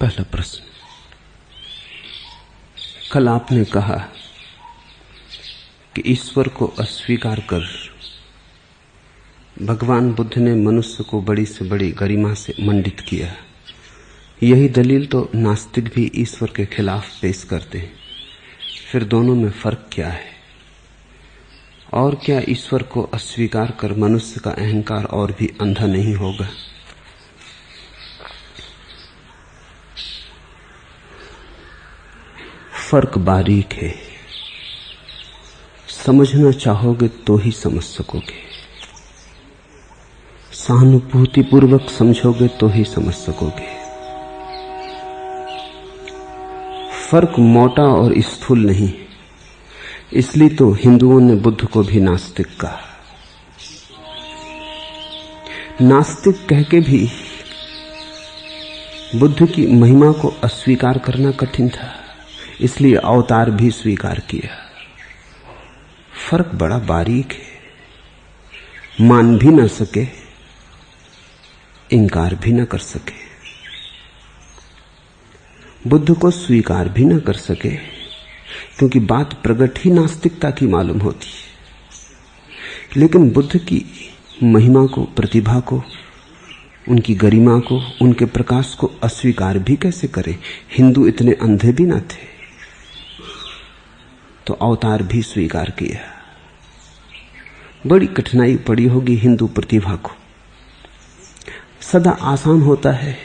पहला प्रश्न, कल आपने कहा कि ईश्वर को अस्वीकार कर भगवान बुद्ध ने मनुष्य को बड़ी से बड़ी गरिमा से मंडित किया। यही दलील तो नास्तिक भी ईश्वर के खिलाफ पेश करते हैं। फिर दोनों में फर्क क्या है? और क्या ईश्वर को अस्वीकार कर मनुष्य का अहंकार और भी अंधा नहीं होगा? फर्क बारीक है, समझना चाहोगे तो ही समझ सकोगे, सहानुभूतिपूर्वक समझोगे तो ही समझ सकोगे। फर्क मोटा और स्थूल नहीं, इसलिए तो हिंदुओं ने बुद्ध को भी नास्तिक कहा। नास्तिक कह के भी बुद्ध की महिमा को अस्वीकार करना कठिन था, इसलिए अवतार भी स्वीकार किया। फर्क बड़ा बारीक है, मान भी न सके, इनकार भी न कर सके। बुद्ध को स्वीकार भी न कर सके क्योंकि बात प्रगट ही नास्तिकता की मालूम होती है। लेकिन बुद्ध की महिमा को, प्रतिभा को, उनकी गरिमा को, उनके प्रकाश को अस्वीकार भी कैसे करे? हिंदू इतने अंधे भी न थे, तो अवतार भी स्वीकार किया। बड़ी कठिनाई पड़ी होगी हिंदू प्रतिभा को। सदा आसान होता है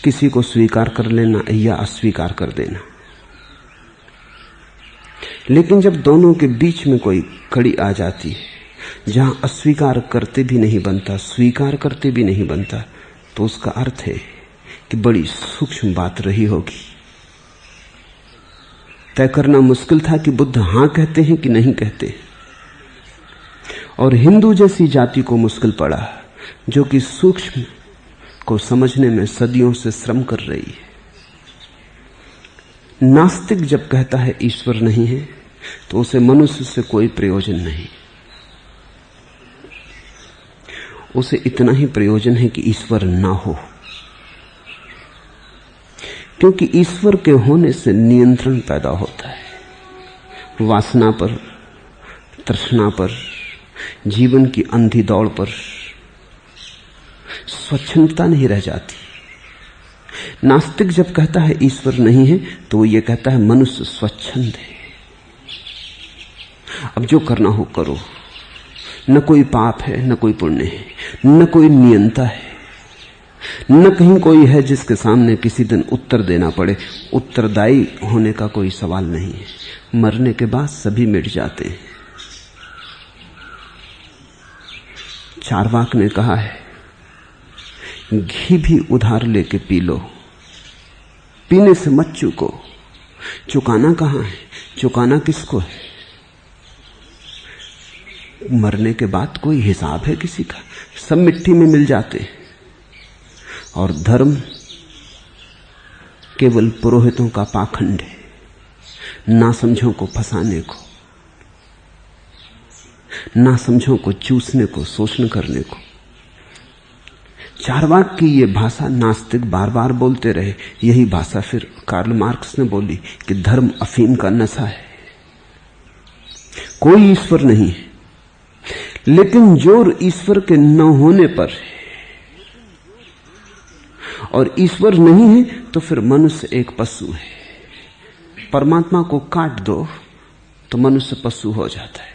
किसी को स्वीकार कर लेना या अस्वीकार कर देना, लेकिन जब दोनों के बीच में कोई कड़ी आ जाती है जहां अस्वीकार करते भी नहीं बनता, स्वीकार करते भी नहीं बनता, तो उसका अर्थ है कि बड़ी सूक्ष्म बात रही होगी। तय करना मुश्किल था कि बुद्ध हां कहते हैं कि नहीं कहते, और हिंदू जैसी जाति को मुश्किल पड़ा जो कि सूक्ष्म को समझने में सदियों से श्रम कर रही है। नास्तिक जब कहता है ईश्वर नहीं है तो उसे मनुष्य से कोई प्रयोजन नहीं, उसे इतना ही प्रयोजन है कि ईश्वर ना हो, क्योंकि ईश्वर के होने से नियंत्रण पैदा होता है। वासना पर, तृष्णा पर, जीवन की अंधी दौड़ पर स्वच्छंदता नहीं रह जाती। नास्तिक जब कहता है ईश्वर नहीं है तो वो ये कहता है मनुष्य स्वच्छंद है, अब जो करना हो करो, न कोई पाप है न कोई पुण्य है, न कोई नियंता है, न कहीं कोई है जिसके सामने किसी दिन उत्तर देना पड़े। उत्तरदायी होने का कोई सवाल नहीं है। मरने के बाद सभी मिट जाते हैं। चार्वाक ने कहा है, घी भी उधार लेके पी लो, पीने से मत चूको। चुकाना कहां है? चुकाना किसको है? मरने के बाद कोई हिसाब है किसी का? सब मिट्टी में मिल जाते हैं। और धर्म केवल पुरोहितों का पाखंड है, नासमझों को फंसाने को, नासमझों को चूसने को, शोषण करने को। चार्वाक की ये भाषा नास्तिक बार बार बोलते रहे। यही भाषा फिर कार्ल मार्क्स ने बोली कि धर्म अफीम का नशा है, कोई ईश्वर नहीं है। लेकिन जोर ईश्वर के न होने पर है, और ईश्वर नहीं है तो फिर मनुष्य एक पशु है। परमात्मा को काट दो तो मनुष्य पशु हो जाता है।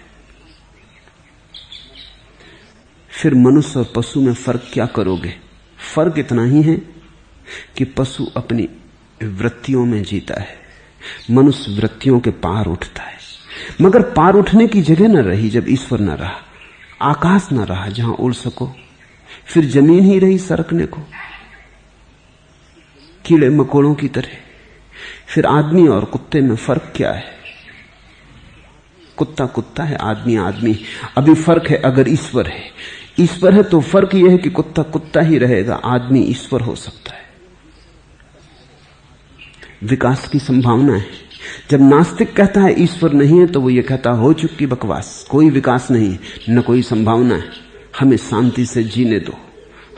फिर मनुष्य और पशु में फर्क क्या करोगे? फर्क इतना ही है कि पशु अपनी वृत्तियों में जीता है, मनुष्य वृत्तियों के पार उठता है। मगर पार उठने की जगह न रही जब ईश्वर न रहा, आकाश न रहा जहां उड़ सको, फिर जमीन ही रही सरकने को, कीड़े मकोड़ों की तरह। फिर आदमी और कुत्ते में फर्क क्या है? कुत्ता कुत्ता है, आदमी आदमी। अभी फर्क है अगर ईश्वर है। ईश्वर है तो फर्क यह है कि कुत्ता कुत्ता ही रहेगा, आदमी ईश्वर हो सकता है। विकास की संभावना है। जब नास्तिक कहता है ईश्वर नहीं है तो वो ये कहता हो चुकी बकवास, कोई विकास नहीं है, न कोई संभावना है, हमें शांति से जीने दो,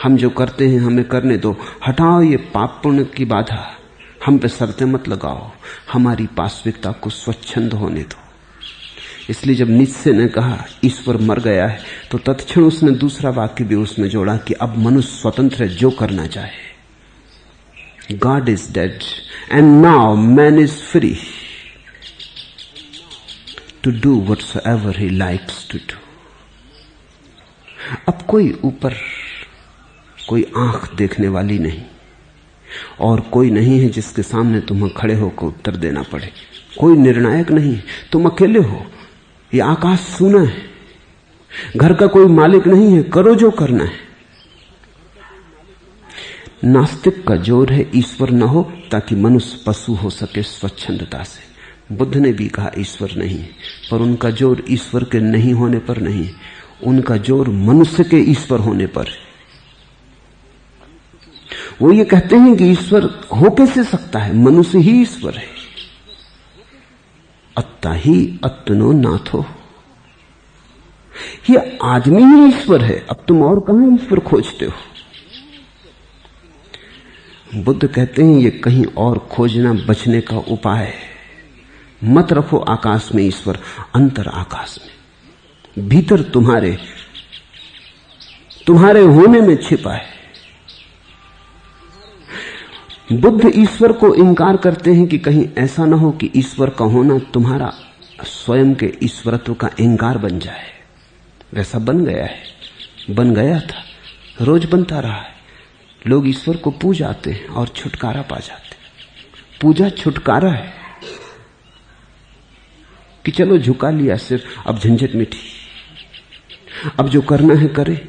हम जो करते हैं हमें करने दो, हटाओ ये पाप पुण्य की बाधा, हम पे शर्तें मत लगाओ, हमारी पाश्विकता को स्वच्छंद होने दो। इसलिए जब नीत्शे ने कहा ईश्वर मर गया है, तो तत्क्षण उसने दूसरा वाक्य भी उसमें जोड़ा कि अब मनुष्य स्वतंत्र है जो करना चाहे। God is dead and now man is free to do whatsoever he likes to do. अब कोई ऊपर कोई आंख देखने वाली नहीं, और कोई नहीं है जिसके सामने तुम्हें खड़े होकर उत्तर देना पड़े। कोई निर्णायक नहीं, तुम अकेले हो। ये आकाश सूना है, घर का कोई मालिक नहीं है, करो जो करना है। नास्तिक का जोर है ईश्वर न हो, ताकि मनुष्य पशु हो सके स्वच्छंदता से। बुद्ध ने भी कहा ईश्वर नहीं है, पर उनका जोर ईश्वर के नहीं होने पर नहीं, उनका जोर मनुष्य के ईश्वर होने पर है। वो ये कहते हैं कि ईश्वर हो कैसे सकता है, मनुष्य ही ईश्वर है। अत्ता ही अत्नो नाथो, ये आदमी ही ईश्वर है, अब तुम और कहां ईश्वर खोजते हो। बुद्ध कहते हैं ये कहीं और खोजना बचने का उपाय है। मत रखो आकाश में ईश्वर, अंतर आकाश में, भीतर तुम्हारे होने में छिपा है। बुद्ध ईश्वर को इंकार करते हैं कि कहीं ऐसा ना हो कि ईश्वर का होना तुम्हारा स्वयं के ईश्वरत्व का इंकार बन जाए। वैसा बन गया है, बन गया था, रोज बनता रहा है। लोग ईश्वर को पूजाते हैं और छुटकारा पा जाते हैं। पूजा छुटकारा है कि चलो झुका लिया सिर, अब झंझट मिटी, अब जो करना है करे।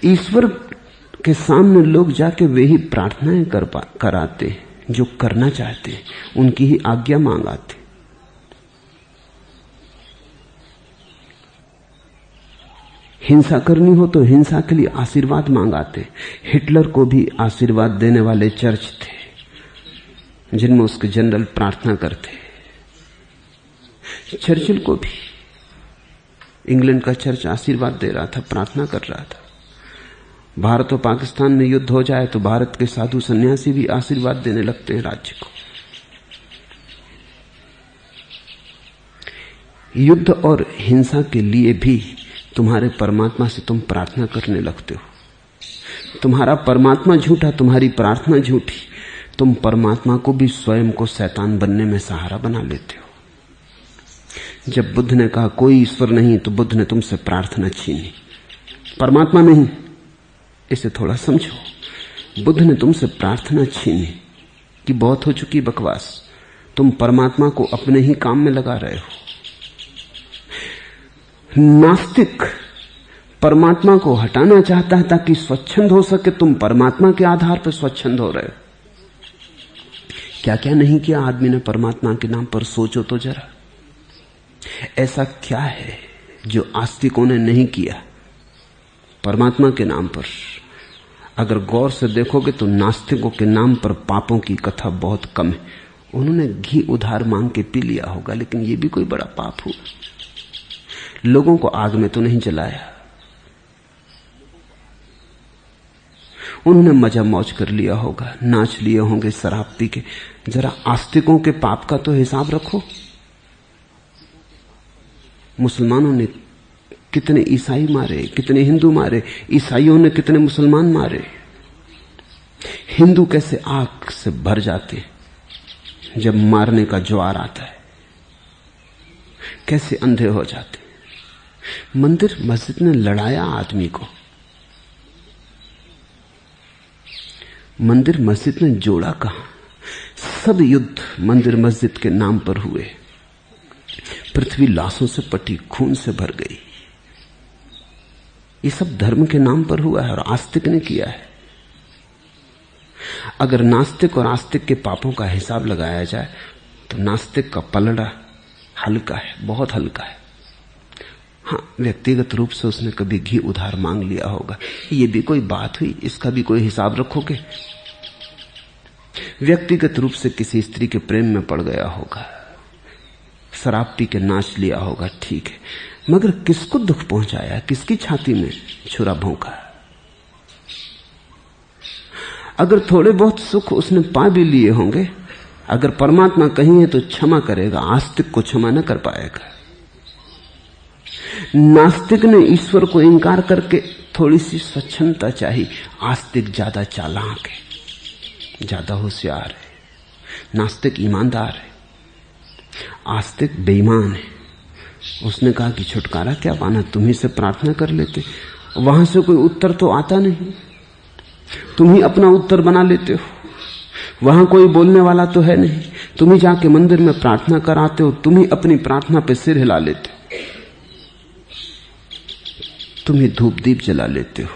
ईश्वर के सामने लोग जाके वे ही प्रार्थनाएं कराते, जो करना चाहते हैं, उनकी ही आज्ञा मांगाते। हिंसा करनी हो तो हिंसा के लिए आशीर्वाद मांगाते। हिटलर को भी आशीर्वाद देने वाले चर्च थे, जिनमें उसके जनरल प्रार्थना करते। चर्चिल को भी इंग्लैंड का चर्च आशीर्वाद दे रहा था, प्रार्थना कर रहा था। भारत और पाकिस्तान में युद्ध हो जाए तो भारत के साधु सन्यासी भी आशीर्वाद देने लगते हैं राज्य को। युद्ध और हिंसा के लिए भी तुम्हारे परमात्मा से तुम प्रार्थना करने लगते हो। तुम्हारा परमात्मा झूठा, तुम्हारी प्रार्थना झूठी। तुम परमात्मा को भी स्वयं को शैतान बनने में सहारा बना लेते हो। जब बुद्ध ने कहा कोई ईश्वर नहीं, तो बुद्ध ने तुमसे प्रार्थना छीनी, परमात्मा नहीं। इसे थोड़ा समझो। बुद्ध ने तुमसे प्रार्थना छीनी कि बहुत हो चुकी बकवास, तुम परमात्मा को अपने ही काम में लगा रहे हो। नास्तिक परमात्मा को हटाना चाहता है ताकि स्वच्छंद हो सके, तुम परमात्मा के आधार पर स्वच्छंद हो रहे हो। क्या क्या नहीं किया आदमी ने परमात्मा के नाम पर, सोचो तो जरा। ऐसा क्या है जो आस्तिकों ने नहीं किया परमात्मा के नाम पर? अगर गौर से देखोगे तो नास्तिकों के नाम पर पापों की कथा बहुत कम है। उन्होंने घी उधार मांग के पी लिया होगा, लेकिन यह भी कोई बड़ा पाप हुआ। लोगों को आग में तो नहीं जलाया, उन्होंने मजा मौज कर लिया होगा, नाच लिए होंगे शराब पी के। जरा आस्तिकों के पाप का तो हिसाब रखो। मुसलमानों ने कितने ईसाई मारे, कितने हिंदू मारे, ईसाइयों ने कितने मुसलमान मारे। हिंदू कैसे आग से भर जाते जब मारने का ज्वार आता है, कैसे अंधे हो जाते। मंदिर मस्जिद ने लड़ाया आदमी को, मंदिर मस्जिद ने जोड़ा कहां? सब युद्ध मंदिर मस्जिद के नाम पर हुए। पृथ्वी लाशों से पटी, खून से भर गई। ये सब धर्म के नाम पर हुआ है और आस्तिक ने किया है। अगर नास्तिक और आस्तिक के पापों का हिसाब लगाया जाए तो नास्तिक का पलड़ा हल्का है, बहुत हल्का है। हाँ, व्यक्तिगत रूप से उसने कभी घी उधार मांग लिया होगा, ये भी कोई बात हुई, इसका भी कोई हिसाब रखोगे? व्यक्तिगत रूप से किसी स्त्री के प्रेम में पड़ गया होगा, शराब पी के नाच लिया होगा, ठीक है, मगर किसको दुख पहुंचाया, किसकी छाती में छुरा भोंका? अगर थोड़े बहुत सुख उसने पा भी लिए होंगे, अगर परमात्मा कहीं है तो क्षमा करेगा, आस्तिक को क्षमा न कर पाएगा। नास्तिक ने ईश्वर को इंकार करके थोड़ी सी स्वच्छंदता चाहिए। आस्तिक ज्यादा चालाक है, ज्यादा होशियार है। नास्तिक ईमानदार है, आस्तिक बेईमान है। उसने कहा कि छुटकारा क्या पाना, तुम्ही से प्रार्थना कर लेते, वहां से कोई उत्तर तो आता नहीं, तुम ही अपना उत्तर बना लेते हो, वहां कोई बोलने वाला तो है नहीं, तुम ही जाके मंदिर में प्रार्थना कराते हो, तुम ही अपनी प्रार्थना पे सिर हिला लेते हो, तुम ही धूप दीप जला लेते हो,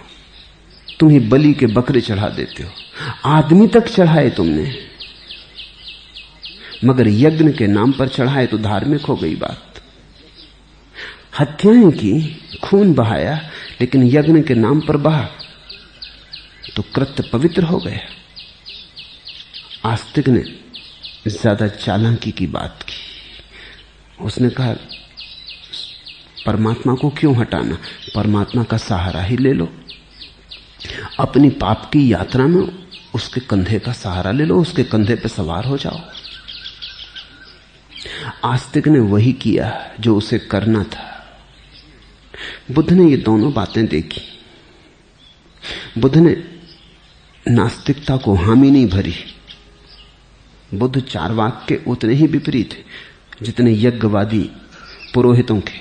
तुम ही बलि के बकरे चढ़ा देते हो, आदमी तक चढ़ाए तुमने, मगर यज्ञ के नाम पर चढ़ाए तो धार्मिक हो गई बात। हत्याएं की, खून बहाया, लेकिन यज्ञ के नाम पर बहा तो कृत्य पवित्र हो गया। आस्तिक ने ज्यादा चालाकी की बात की। उसने कहा परमात्मा को क्यों हटाना, परमात्मा का सहारा ही ले लो, अपनी पाप की यात्रा में उसके कंधे का सहारा ले लो, उसके कंधे पे सवार हो जाओ। आस्तिक ने वही किया जो उसे करना था। बुद्ध ने ये दोनों बातें देखी। बुद्ध ने नास्तिकता को हामी नहीं भरी। बुद्ध चार्वाक के उतने ही विपरीत थे जितने यज्ञवादी पुरोहितों के।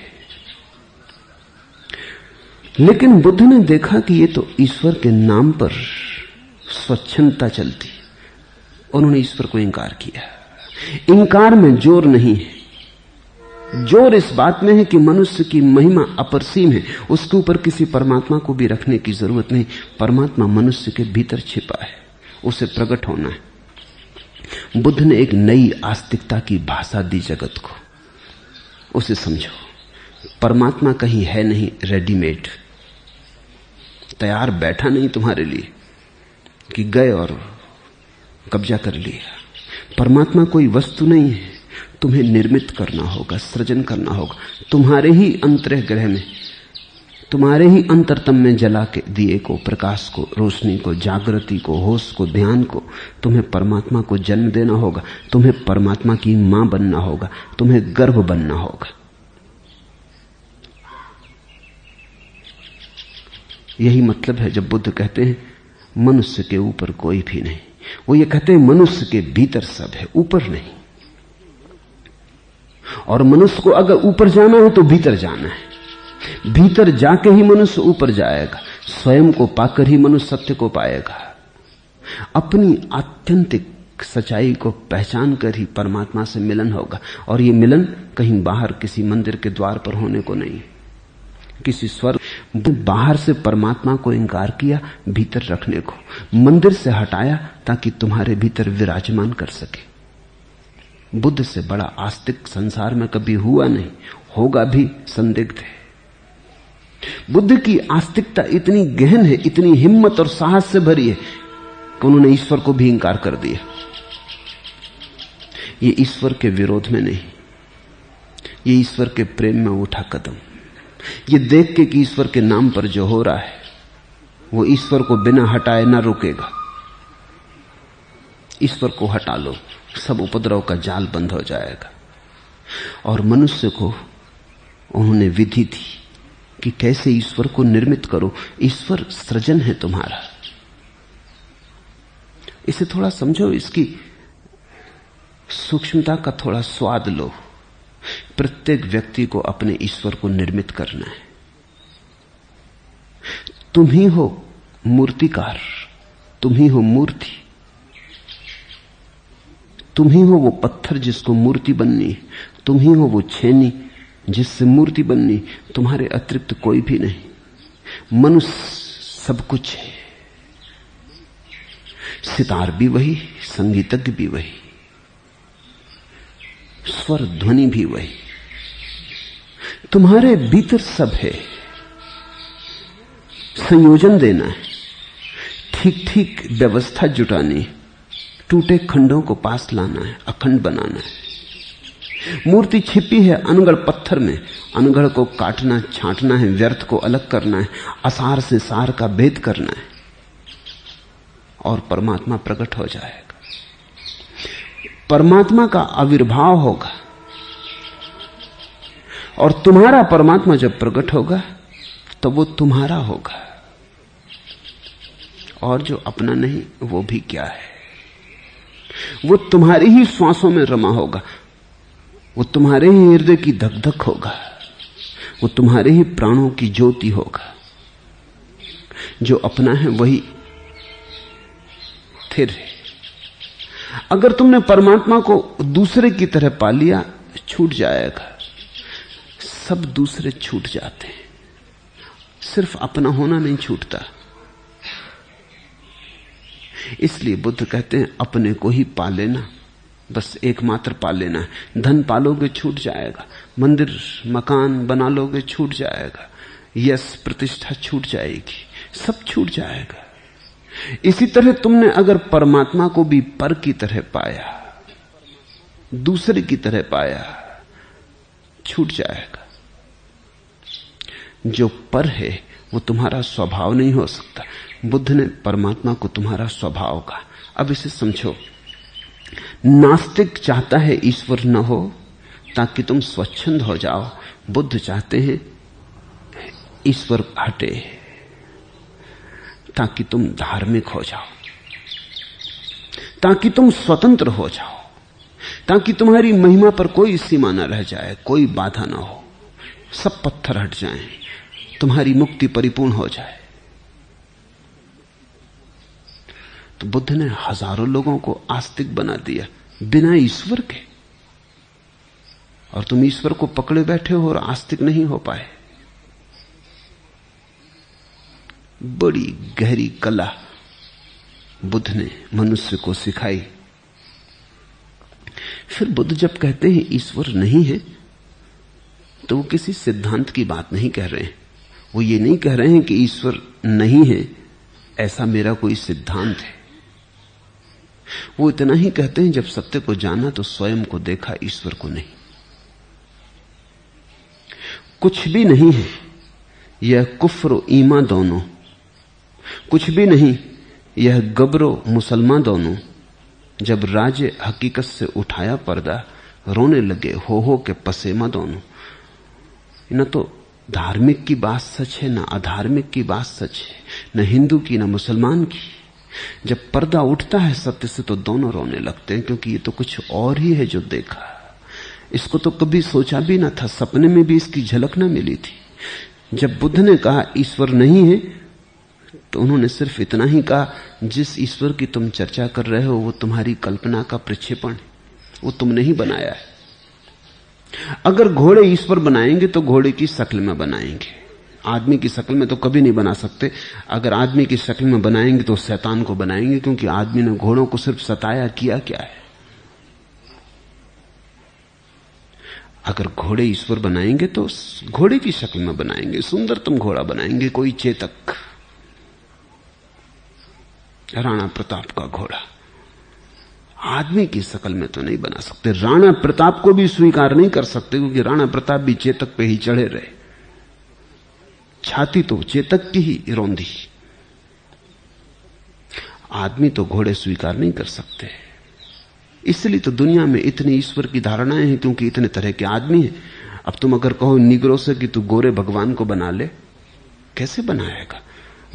लेकिन बुद्ध ने देखा कि ये तो ईश्वर के नाम पर स्वच्छंदता चलती। उन्होंने ईश्वर को इंकार किया। इंकार में जोर नहीं है, जोर इस बात में है कि मनुष्य की महिमा अपरसीम है, उसके ऊपर किसी परमात्मा को भी रखने की जरूरत नहीं। परमात्मा मनुष्य के भीतर छिपा है, उसे प्रकट होना है। बुद्ध ने एक नई आस्तिकता की भाषा दी जगत को। उसे समझो, परमात्मा कहीं है नहीं रेडीमेड, तैयार बैठा नहीं तुम्हारे लिए कि गए और कब्जा कर लिया। परमात्मा कोई वस्तु नहीं है, तुम्हें निर्मित करना होगा, सृजन करना होगा। तुम्हारे ही अंतरह ग्रह में, तुम्हारे ही अंतरतम में जला के दिए को, प्रकाश को, रोशनी को, जागृति को, होश को, ध्यान को, तुम्हें परमात्मा को जन्म देना होगा। तुम्हें परमात्मा की मां बनना होगा, तुम्हें गर्भ बनना होगा। यही मतलब है जब बुद्ध कहते हैं मनुष्य के ऊपर कोई भी नहीं। वो ये कहते हैं मनुष्य के भीतर सब है, ऊपर नहीं। और मनुष्य को अगर ऊपर जाना है तो भीतर जाना है। भीतर जाके ही मनुष्य ऊपर जाएगा। स्वयं को पाकर ही मनुष्य सत्य को पाएगा। अपनी आत्यंतिक सच्चाई को पहचान कर ही परमात्मा से मिलन होगा। और ये मिलन कहीं बाहर किसी मंदिर के द्वार पर होने को नहीं, किसी स्वर्ग। बाहर से परमात्मा को इंकार किया, भीतर रखने को मंदिर से हटाया ताकि तुम्हारे भीतर विराजमान कर सके। बुद्ध से बड़ा आस्तिक संसार में कभी हुआ नहीं, होगा भी संदिग्ध है। बुद्ध की आस्तिकता इतनी गहन है, इतनी हिम्मत और साहस से भरी है कि उन्होंने ईश्वर को भी इंकार कर दिया। ये ईश्वर के विरोध में नहीं, ये ईश्वर के प्रेम में उठा कदम। ये देख के कि ईश्वर के नाम पर जो हो रहा है वो ईश्वर को बिना हटाए ना रुकेगा। ईश्वर को हटा लो, सब उपद्रव का जाल बंद हो जाएगा। और मनुष्य को उन्होंने विधि दी कि कैसे ईश्वर को निर्मित करो। ईश्वर सृजन है तुम्हारा। इसे थोड़ा समझो, इसकी सूक्ष्मता का थोड़ा स्वाद लो। प्रत्येक व्यक्ति को अपने ईश्वर को निर्मित करना है। तुम ही हो मूर्तिकार, तुम ही हो मूर्ति, तुम ही हो वो पत्थर जिसको मूर्ति बननी, तुम ही हो वो छेनी जिससे मूर्ति बननी। तुम्हारे अतिरिक्त कोई भी नहीं। मनुष्य सब कुछ है। सितार भी वही, संगीतज्ञ भी वही, स्वर ध्वनि भी वही। तुम्हारे भीतर सब है। संयोजन देना है, ठीक ठीक व्यवस्था जुटानी, टूटे खंडों को पास लाना है, अखंड बनाना है। मूर्ति छिपी है अनगढ़ पत्थर में, अनगढ़ को काटना, छांटना है, व्यर्थ को अलग करना है, असार से सार का भेद करना है। और परमात्मा प्रकट हो जाएगा। परमात्मा का आविर्भाव होगा और तुम्हारा परमात्मा जब प्रकट होगा तो वो तुम्हारा होगा, और जो अपना नहीं वो भी क्या है। वो तुम्हारी ही श्वासों में रमा होगा, वो तुम्हारे ही हृदय की धक-धक होगा, वो तुम्हारे ही प्राणों की ज्योति होगा। जो अपना है वही स्थिर है। अगर तुमने परमात्मा को दूसरे की तरह पा लिया, छूट जाएगा। सब दूसरे छूट जाते हैं, सिर्फ अपना होना नहीं छूटता। इसलिए बुद्ध कहते हैं अपने को ही पा लेना, बस एकमात्र पा लेना है। धन पालोगे छूट जाएगा, मंदिर मकान बना लोगे छूट जाएगा, यश प्रतिष्ठा छूट जाएगी, सब छूट जाएगा। इसी तरह तुमने अगर परमात्मा को भी पर की तरह पाया, दूसरे की तरह पाया, छूट जाएगा। जो पर है वो तुम्हारा स्वभाव नहीं हो सकता। बुद्ध ने परमात्मा को तुम्हारा स्वभाव कहा। अब इसे समझो, नास्तिक चाहता है ईश्वर न हो ताकि तुम स्वच्छंद हो जाओ। बुद्ध चाहते हैं ईश्वर हटे ताकि तुम धार्मिक हो जाओ, ताकि तुम स्वतंत्र हो जाओ, ताकि तुम्हारी महिमा पर कोई सीमा न रह जाए, कोई बाधा न हो, सब पत्थर हट जाएं, तुम्हारी मुक्ति परिपूर्ण हो जाए। तो बुद्ध ने हजारों लोगों को आस्तिक बना दिया बिना ईश्वर के, और तुम ईश्वर को पकड़े बैठे हो और आस्तिक नहीं हो पाए। बड़ी गहरी कला बुद्ध ने मनुष्य को सिखाई। फिर बुद्ध जब कहते हैं ईश्वर नहीं है, तो वो किसी सिद्धांत की बात नहीं कह रहे हैं। वो ये नहीं कह रहे हैं कि ईश्वर नहीं है ऐसा मेरा कोई सिद्धांत है। वो इतना ही कहते हैं जब सत्य को जाना तो स्वयं को देखा, ईश्वर को नहीं। कुछ भी नहीं है, यह कुफ्र ईमा दोनों, कुछ भी नहीं, यह गबरो मुसलमान दोनों। जब राजे हकीकत से उठाया पर्दा, रोने लगे हो के पसेमा दोनों। न तो धार्मिक की बात सच है, न अधार्मिक की बात सच है, न हिंदू की न मुसलमान की। जब पर्दा उठता है सत्य से तो दोनों रोने लगते हैं, क्योंकि ये तो कुछ और ही है जो देखा। इसको तो कभी सोचा भी ना था, सपने में भी इसकी झलक ना मिली थी। जब बुद्ध ने कहा ईश्वर नहीं है, तो उन्होंने सिर्फ इतना ही कहा, जिस ईश्वर की तुम चर्चा कर रहे हो वो तुम्हारी कल्पना का प्रक्षेपण है, वो तुमने ही बनाया है। अगर घोड़े ईश्वर बनाएंगे तो घोड़े की शक्ल में बनाएंगे, आदमी की शक्ल में तो कभी नहीं बना सकते। अगर आदमी की शक्ल में बनाएंगे तो शैतान को बनाएंगे, क्योंकि आदमी ने घोड़ों को सिर्फ सताया, किया क्या है। अगर घोड़े ईश्वर बनाएंगे तो घोड़े की शक्ल में बनाएंगे, सुंदरतम घोड़ा बनाएंगे, कोई चेतक, राणा प्रताप का घोड़ा। आदमी की शक्ल में तो नहीं बना सकते। राणा प्रताप को भी स्वीकार नहीं कर सकते, क्योंकि राणा प्रताप भी चेतक पे ही चढ़े रहे, छाती तो चेतक की ही रौंदी। आदमी तो घोड़े स्वीकार नहीं कर सकते। इसलिए तो दुनिया में इतनी ईश्वर की धारणाएं हैं, क्योंकि इतने तरह के आदमी हैं। अब तुम अगर कहो निग्रो से कि तू गोरे भगवान को बना ले, कैसे बनाएगा?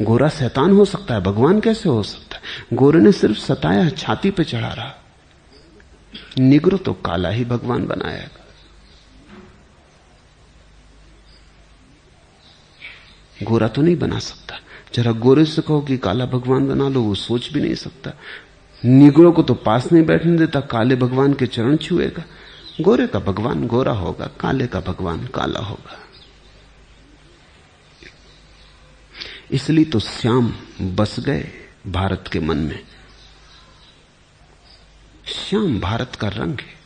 गोरा शैतान हो सकता है, भगवान कैसे हो सकता है? गोरे ने सिर्फ सताया, छाती पे चढ़ा रहा। निग्रो तो काला ही भगवान बनाएगा। गोरा तो नहीं बना सकता। जरा गोरे से कहो कि काला भगवान बना लो, वो सोच भी नहीं सकता। निग्रो को तो पास नहीं बैठने देता, काले भगवान के चरण छुएगा। गोरे का भगवान गोरा होगा, काले का भगवान काला होगा। इसलिए तो श्याम बस गए भारत के मन में। श्याम भारत का रंग है।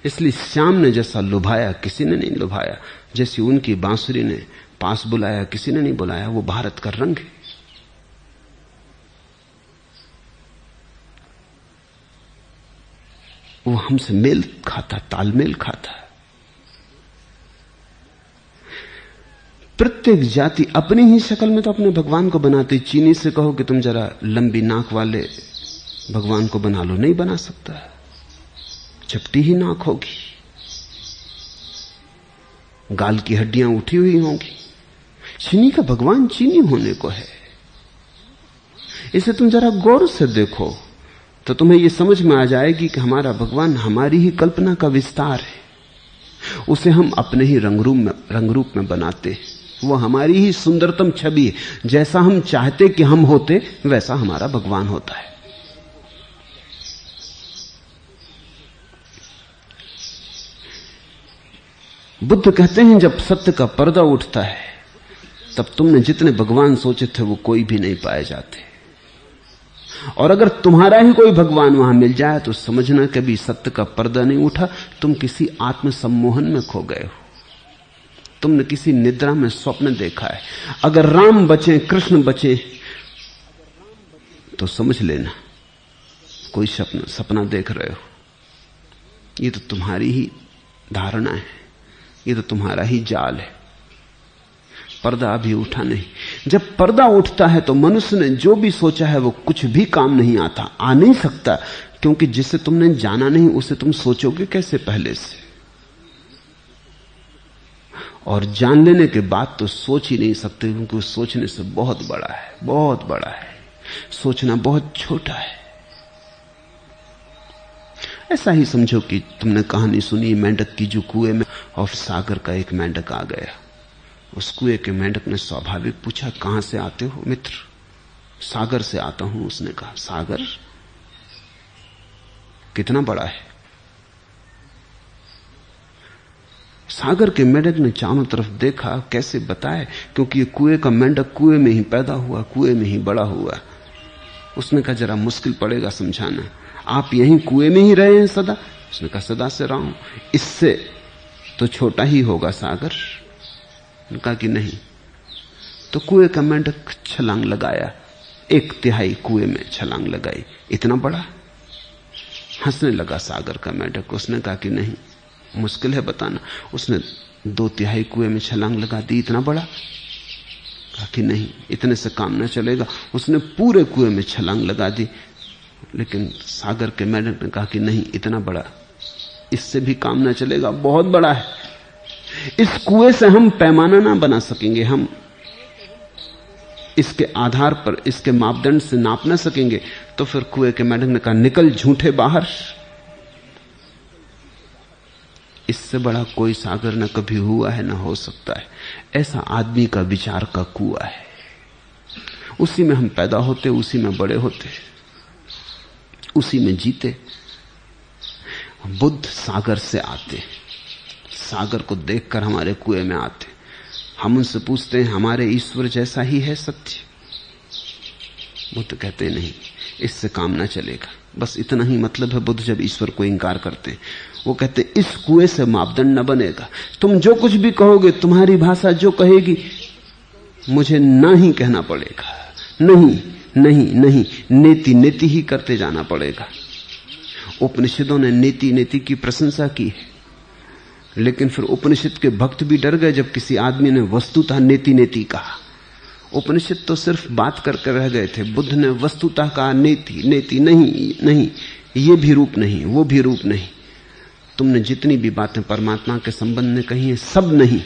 इसलिए श्याम ने जैसा लुभाया किसी ने नहीं लुभाया, जैसी उनकी बांसुरी ने पास बुलाया किसी ने नहीं बुलाया, वो भारत का रंग है। वो हमसे मेल खाता, तालमेल खाता। प्रत्येक जाति अपनी ही शक्ल में तो अपने भगवान को बनाती। चीनी से कहो कि तुम जरा लंबी नाक वाले भगवान को बना लो, नहीं बना सकता, चपटी ही नाक होगी, गाल की हड्डियां उठी हुई होंगी। चीनी का भगवान चीनी होने को है। इसे तुम जरा गौर से देखो तो तुम्हें यह समझ में आ जाएगी कि हमारा भगवान हमारी ही कल्पना का विस्तार है। उसे हम अपने ही रंग रूप में बनाते हैं। वो हमारी ही सुंदरतम छवि है। जैसा हम चाहते कि हम होते वैसा हमारा भगवान होता है। बुद्ध कहते हैं जब सत्य का पर्दा उठता है तब तुमने जितने भगवान सोचे थे वो कोई भी नहीं पाए जाते। और अगर तुम्हारा ही कोई भगवान वहां मिल जाए तो समझना कभी सत्य का पर्दा नहीं उठा, तुम किसी आत्म सम्मोहन में खो गए हो, तुमने किसी निद्रा में स्वप्न देखा है। अगर राम बचे, कृष्ण बचे तो समझ लेना कोई सपना देख रहे हो। ये तो तुम्हारी ही धारणा है, ये तो तुम्हारा ही जाल है। पर्दा अभी उठा नहीं। जब पर्दा उठता है तो मनुष्य ने जो भी सोचा है वो कुछ भी काम नहीं आता, आ नहीं सकता, क्योंकि जिसे तुमने जाना नहीं उसे तुम सोचोगे कैसे पहले से। और जान लेने के बाद तो सोच ही नहीं सकते, क्योंकि उस सोचने से बहुत बड़ा है, बहुत बड़ा है। सोचना बहुत छोटा है। ऐसा ही समझो कि तुमने कहानी सुनी मेंढक की जो कुएं में, और सागर का एक मेंढक आ गया। उस कुएं के मेंढक ने स्वाभाविक पूछा, कहां से आते हो मित्र? सागर से आता हूं, उसने कहा। सागर कितना बड़ा है? सागर के मेंढक ने चारों तरफ देखा, कैसे बताए, क्योंकि ये कुएं का मेंढक कुएं में ही पैदा हुआ, कुएं में ही बड़ा हुआ। उसने कहा जरा मुश्किल पड़ेगा समझाना, आप यहीं कुएं में ही रहे हैं सदा? उसने कहा सदा से रहा हूं। इससे तो छोटा ही होगा सागर। उसने कहा कि नहीं। तो कुएं का मेंढक छलांग लगाया, 1/3 कुएं में छलांग लगाई। इतना बड़ा? हंसने लगा सागर का मेंढक। उसने कहा कि नहीं, मुश्किल है बताना। उसने 2/3 कुएं में छलांग लगा दी। इतना बड़ा? कहा कि नहीं, इतने से काम न चलेगा। उसने पूरे कुएं में छलांग लगा दी। लेकिन सागर के मेंढक ने कहा कि नहीं, इतना बड़ा, इससे भी काम न चलेगा, बहुत बड़ा है। इस कुएं से हम पैमाना ना बना सकेंगे, हम इसके आधार पर, इसके मापदंड से नाप ना सकेंगे। तो फिर कुएं के मेंढक ने कहा निकल झूठे बाहर, इससे बड़ा कोई सागर न कभी हुआ है, न हो सकता है। ऐसा आदमी का विचार का कुआं है। उसी में हम पैदा होते, उसी में बड़े होते, उसी में जीते। बुद्ध सागर से आते, सागर को देखकर हमारे कुएं में आते। हम उनसे पूछते हैं हमारे ईश्वर जैसा ही है सत्य? बुद्ध कहते नहीं, इससे काम ना चलेगा। बस इतना ही मतलब है बुद्ध जब ईश्वर को इंकार करते हैं। वो कहते इस कुएं से मापदंड न बनेगा। तुम जो कुछ भी कहोगे, तुम्हारी भाषा जो कहेगी, मुझे ना ही कहना पड़ेगा। नहीं नहीं नहीं, नेति नेति ही करते जाना पड़ेगा। उपनिषदों ने नेति नेति की प्रशंसा की है, लेकिन फिर उपनिषद के भक्त भी डर गए जब किसी आदमी ने वस्तुतः नेति नेति कहा। उपनिषद तो सिर्फ बात करके रह गए थे, बुद्ध ने वस्तुतः कहा नेति नेति। नहीं नहीं, ये भी रूप नहीं, वो भी रूप नहीं। तुमने जितनी भी बातें परमात्मा के संबंध में कही है, सब नहीं।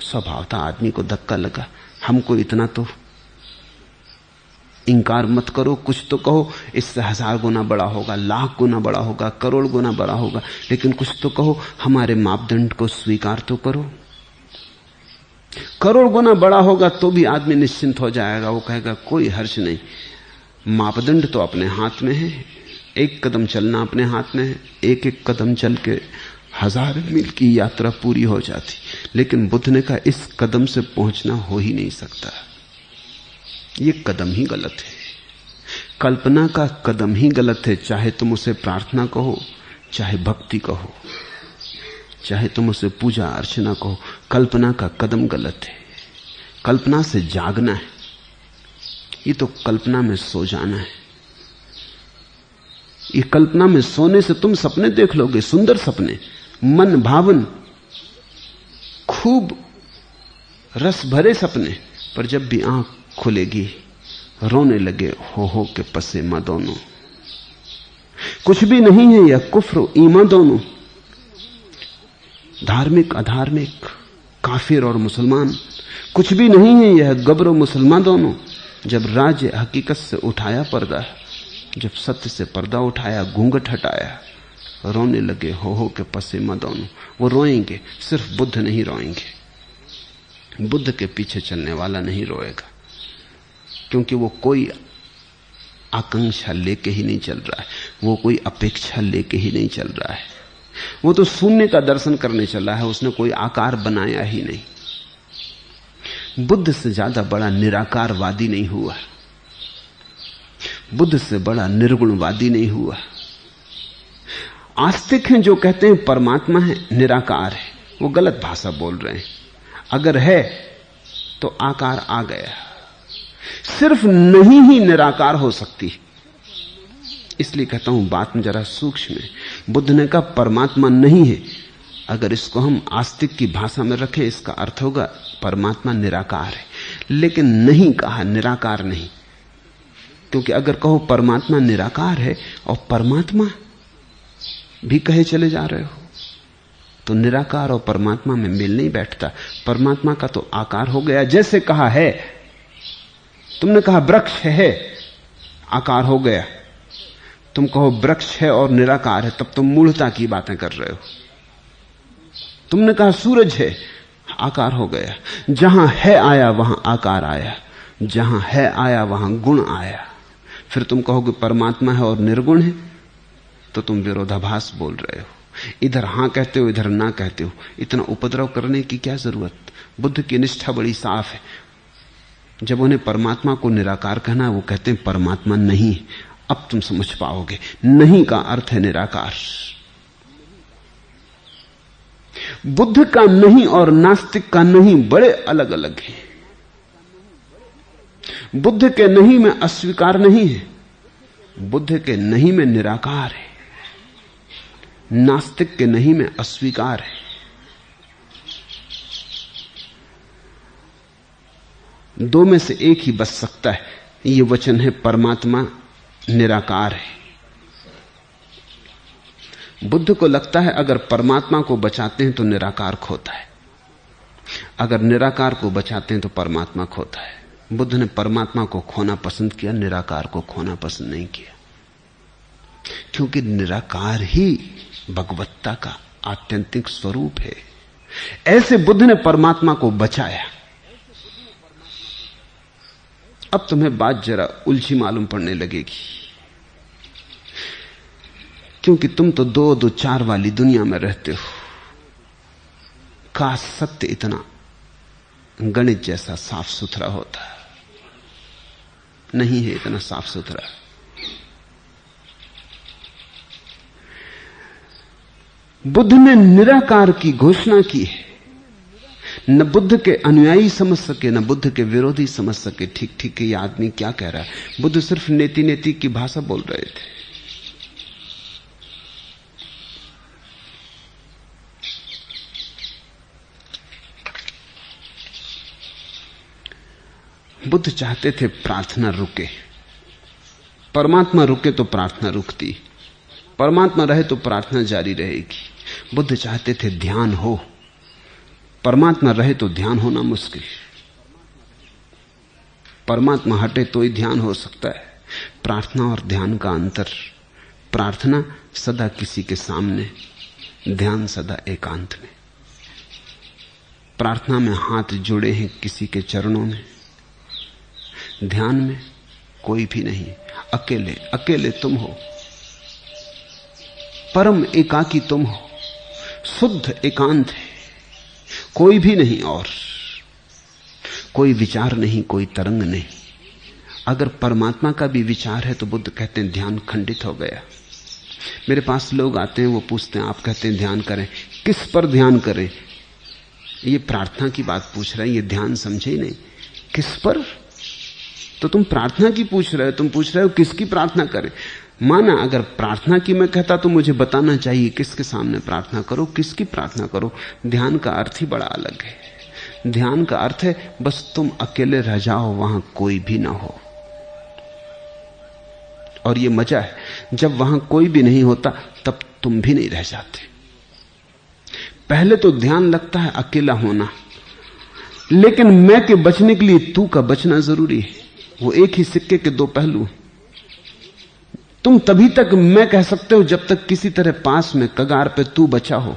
स्वभावतः आदमी को धक्का लगा, हमको इतना तो इंकार मत करो, कुछ तो कहो, इससे 1000 गुना बड़ा होगा, 1,00,000 गुना बड़ा होगा, करोड़ गुना बड़ा होगा, लेकिन कुछ तो कहो, हमारे मापदंड को स्वीकार तो करो। करोड़ गुना बड़ा होगा तो भी आदमी निश्चिंत हो जाएगा, वो कहेगा कोई हर्ष नहीं, मापदंड तो अपने हाथ में है, एक कदम चलना अपने हाथ में है, एक एक कदम चल के 1000 मील की यात्रा पूरी हो जाती। लेकिन बुद्ध ने कहा इस कदम से पहुंचना हो ही नहीं सकता, ये कदम ही गलत है। कल्पना का कदम ही गलत है, चाहे तुम उसे प्रार्थना कहो, चाहे भक्ति कहो, चाहे तुम उसे पूजा अर्चना कहो, कल्पना का कदम गलत है। कल्पना से जागना है, ये तो कल्पना में सो जाना है। ये कल्पना में सोने से तुम सपने देख लोगे, सुंदर सपने, मन भावन, खूब रस भरे सपने, पर जब भी आंख खुलेगी रोने लगे हो के पसे मां दोनों। कुछ भी नहीं है यह कुफ्र ईमान दोनों, धार्मिक अधार्मिक, काफिर और मुसलमान। कुछ भी नहीं है यह गब्र मुसलमान दोनों। जब राज हकीकत से उठाया पर्दा, जब सत्य से पर्दा उठाया, घूंघट हटाया, रोने लगे हो के पसे मां दोनों। वो रोएंगे, सिर्फ बुद्ध नहीं रोएंगे। बुद्ध के पीछे चलने वाला नहीं रोएगा, क्योंकि वो कोई आकांक्षा लेके ही नहीं चल रहा है, वो कोई अपेक्षा लेके ही नहीं चल रहा है। वो तो शून्य का दर्शन करने चला है, उसने कोई आकार बनाया ही नहीं। बुद्ध से ज्यादा बड़ा निराकारवादी नहीं हुआ, बुद्ध से बड़ा निर्गुणवादी नहीं हुआ। आस्तिक हैं जो कहते हैं परमात्मा है, निराकार है, वो गलत भाषा बोल रहे हैं। अगर है तो आकार आ गया, सिर्फ नहीं ही निराकार हो सकती। इसलिए कहता हूं बात में जरा सूक्ष्म है। बुद्ध ने कहा परमात्मा नहीं है, अगर इसको हम आस्तिक की भाषा में रखें इसका अर्थ होगा परमात्मा निराकार है। लेकिन नहीं कहा निराकार नहीं, क्योंकि अगर कहो परमात्मा निराकार है और परमात्मा भी कहे चले जा रहे हो तो निराकार और परमात्मा में मेल नहीं बैठता। परमात्मा का तो आकार हो गया, जैसे कहा है, तुमने कहा वृक्ष है, आकार हो गया। तुम कहो वृक्ष है और निराकार है, तब तुम मूढ़ता की बातें कर रहे हो। तुमने कहा सूरज है, आकार हो गया। जहां है आया वहां आकार आया, जहां है आया वहां गुण आया। फिर तुम कहोगे परमात्मा है और निर्गुण है, तो तुम विरोधाभास बोल रहे हो। इधर हां कहते हो, इधर ना कहते हो। इतना उपद्रव करने की क्या जरूरत? बुद्ध की निष्ठा बड़ी साफ है। जब उन्हें परमात्मा को निराकार कहना, वो कहते हैं परमात्मा नहीं। अब तुम समझ पाओगे, नहीं का अर्थ है निराकार। बुद्ध का नहीं और नास्तिक का नहीं बड़े अलग अलग हैं। बुद्ध के नहीं में अस्वीकार नहीं है, बुद्ध के नहीं में निराकार है, नास्तिक के नहीं में अस्वीकार है। दो में से एक ही बच सकता है। ये वचन है परमात्मा निराकार है। बुद्ध को लगता है अगर परमात्मा को बचाते हैं तो निराकार खोता है, अगर निराकार को बचाते हैं तो परमात्मा खोता है। बुद्ध ने परमात्मा को खोना पसंद किया, निराकार को खोना पसंद नहीं किया, क्योंकि निराकार ही भगवत्ता का आत्यंतिक स्वरूप है। ऐसे बुद्ध ने परमात्मा को बचाया। अब तुम्हें बात जरा उलझी मालूम पड़ने लगेगी, क्योंकि तुम तो दो दो चार वाली दुनिया में रहते हो। काश सत्य इतना गणित जैसा साफ सुथरा होता, नहीं है इतना साफ सुथरा। बुद्ध ने निराकार की घोषणा की है। न बुद्ध के अनुयायी समझ सके, न बुद्ध के विरोधी समझ सके ठीक ठीक ये आदमी क्या कह रहा है। बुद्ध सिर्फ नेति नेति की भाषा बोल रहे थे। बुद्ध चाहते थे प्रार्थना रुके, परमात्मा रुके तो प्रार्थना रुकती, परमात्मा रहे तो प्रार्थना जारी रहेगी। बुद्ध चाहते थे ध्यान हो, परमात्मा रहे तो ध्यान होना मुश्किल, परमात्मा हटे तो ही ध्यान हो सकता है। प्रार्थना और ध्यान का अंतर, प्रार्थना सदा किसी के सामने, ध्यान सदा एकांत में। प्रार्थना में हाथ जुड़े हैं किसी के चरणों में, ध्यान में कोई भी नहीं, अकेले अकेले तुम हो, परम एकाकी तुम हो, शुद्ध एकांत है, कोई भी नहीं और कोई विचार नहीं, कोई तरंग नहीं। अगर परमात्मा का भी विचार है तो बुद्ध कहते हैं ध्यान खंडित हो गया। मेरे पास लोग आते हैं, वो पूछते हैं आप कहते हैं ध्यान करें, किस पर ध्यान करें? ये प्रार्थना की बात पूछ रहे हैं, ये ध्यान समझे ही नहीं। किस पर? तो तुम प्रार्थना की पूछ रहे हो, तुम पूछ रहे हो किसकी प्रार्थना करें। माना अगर प्रार्थना की मैं कहता तो मुझे बताना चाहिए किसके सामने प्रार्थना करो, किसकी प्रार्थना करो। ध्यान का अर्थ ही बड़ा अलग है। ध्यान का अर्थ है बस तुम अकेले रह जाओ, वहां कोई भी ना हो। और ये मजा है, जब वहां कोई भी नहीं होता तब तुम भी नहीं रह जाते। पहले तो ध्यान लगता है अकेला होना, लेकिन मैं के बचने के लिए तू का बचना जरूरी है। वो एक ही सिक्के के दो पहलू। तुम तभी तक मैं कह सकते हो जब तक किसी तरह पास में कगार पे तू बचा हो,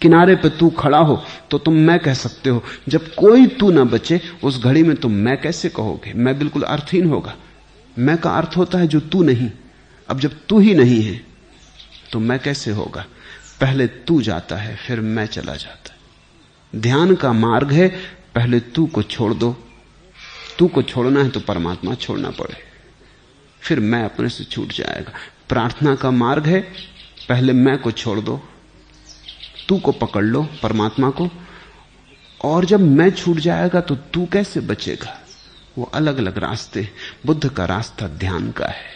किनारे पे तू खड़ा हो, तो तुम मैं कह सकते हो। जब कोई तू ना बचे उस घड़ी में तुम मैं कैसे कहोगे? मैं बिल्कुल अर्थहीन होगा। मैं का अर्थ होता है जो तू नहीं। अब जब तू ही नहीं है तो मैं कैसे होगा? पहले तू जाता है फिर मैं चला जाता है। ध्यान का मार्ग है पहले तू को छोड़ दो। तू को छोड़ना है तो परमात्मा छोड़ना पड़े, फिर मैं अपने से छूट जाएगा। प्रार्थना का मार्ग है पहले मैं को छोड़ दो, तू को पकड़ लो, परमात्मा को, और जब मैं छूट जाएगा तो तू कैसे बचेगा? वो अलग अलग रास्ते। बुद्ध का रास्ता ध्यान का है।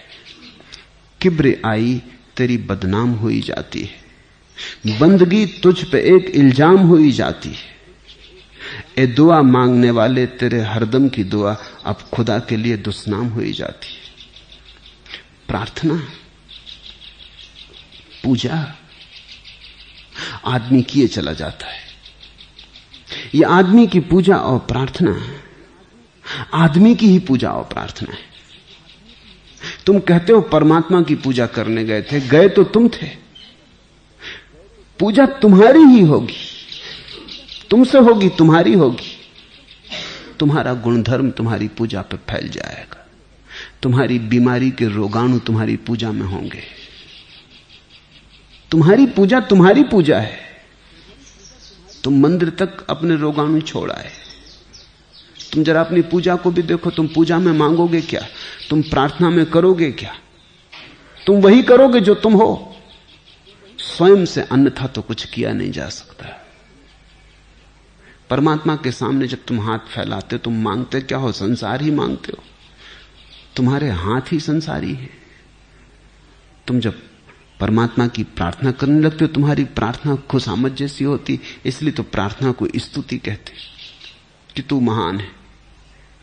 किब्र आई तेरी बदनाम हुई जाती है, बंदगी तुझ पे एक इल्जाम हुई जाती है। ए दुआ मांगने वाले तेरे हरदम की दुआ अब खुदा के लिए दुश्मन हुई जाती है। प्रार्थना, पूजा आदमी किए चला जाता है। यह आदमी की पूजा और प्रार्थना, आदमी की ही पूजा और प्रार्थना है। तुम कहते हो परमात्मा की पूजा करने गए थे, गए तो तुम थे। पूजा तुम्हारी ही होगी, तुमसे होगी, तुम्हारी होगी। तुम्हारा गुणधर्म तुम्हारी पूजा पर फैल जाएगा। तुम्हारी बीमारी के रोगाणु तुम्हारी पूजा में होंगे। तुम्हारी पूजा तुम्हारी पूजा है। तुम मंदिर तक अपने रोगाणु छोड़ आए। तुम जरा अपनी पूजा को भी देखो। तुम पूजा में मांगोगे क्या? तुम प्रार्थना में करोगे क्या? तुम वही करोगे जो तुम हो। स्वयं से अन्यथा तो कुछ किया नहीं जा सकता। परमात्मा के सामने जब तुम हाथ फैलाते तुम मांगते क्या हो? संसार ही मांगते हो। तुम्हारे हाथ ही संसारी है। तुम जब परमात्मा की प्रार्थना करने लगते हो तुम्हारी प्रार्थना खुशामद जैसी होती, इसलिए तो प्रार्थना को स्तुति कहते कि तू महान है,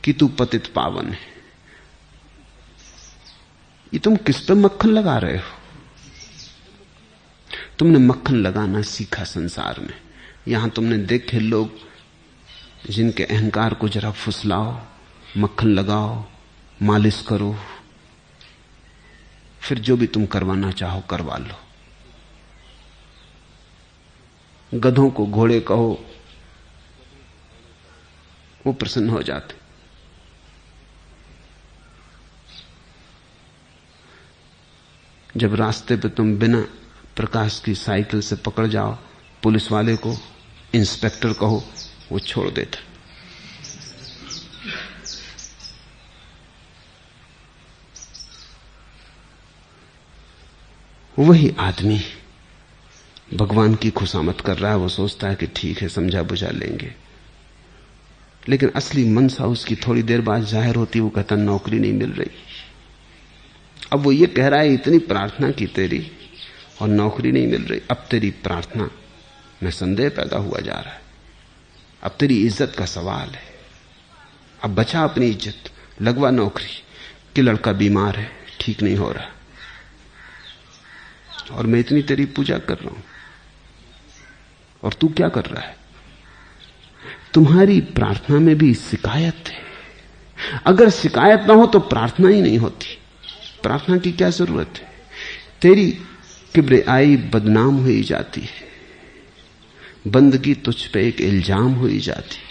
कि तू पतित पावन है। ये तुम किस पे मक्खन लगा रहे हो? तुमने मक्खन लगाना सीखा संसार में। यहां तुमने देखे लोग जिनके अहंकार को जरा फुसलाओ, मक्खन लगाओ, मालिश करो, फिर जो भी तुम करवाना चाहो करवा लो। गधों को घोड़े कहो, वो प्रसन्न हो जाते। जब रास्ते पे तुम बिना प्रकाश की साइकिल से पकड़ जाओ, पुलिस वाले को इंस्पेक्टर कहो, वो छोड़ देता। वही आदमी भगवान की खुशामद कर रहा है। वो सोचता है कि ठीक है, समझा बुझा लेंगे, लेकिन असली मनसा उसकी थोड़ी देर बाद जाहिर होती। वो कहता नौकरी नहीं मिल रही। अब वो ये कह रहा है इतनी प्रार्थना की तेरी और नौकरी नहीं मिल रही। अब तेरी प्रार्थना में संदेह पैदा हुआ जा रहा है। अब तेरी इज्जत का सवाल है। अब बचा अपनी इज्जत, लगवा नौकरी। कि लड़का बीमार है, ठीक नहीं हो रहा, और मैं इतनी तेरी पूजा कर रहा हूं, और तू क्या कर रहा है? तुम्हारी प्रार्थना में भी शिकायत है। अगर शिकायत ना हो तो प्रार्थना ही नहीं होती। प्रार्थना की क्या जरूरत है? तेरी किब्रियाई बदनाम हुई जाती है, बंदगी तुझ पे एक इल्जाम हुई जाती है।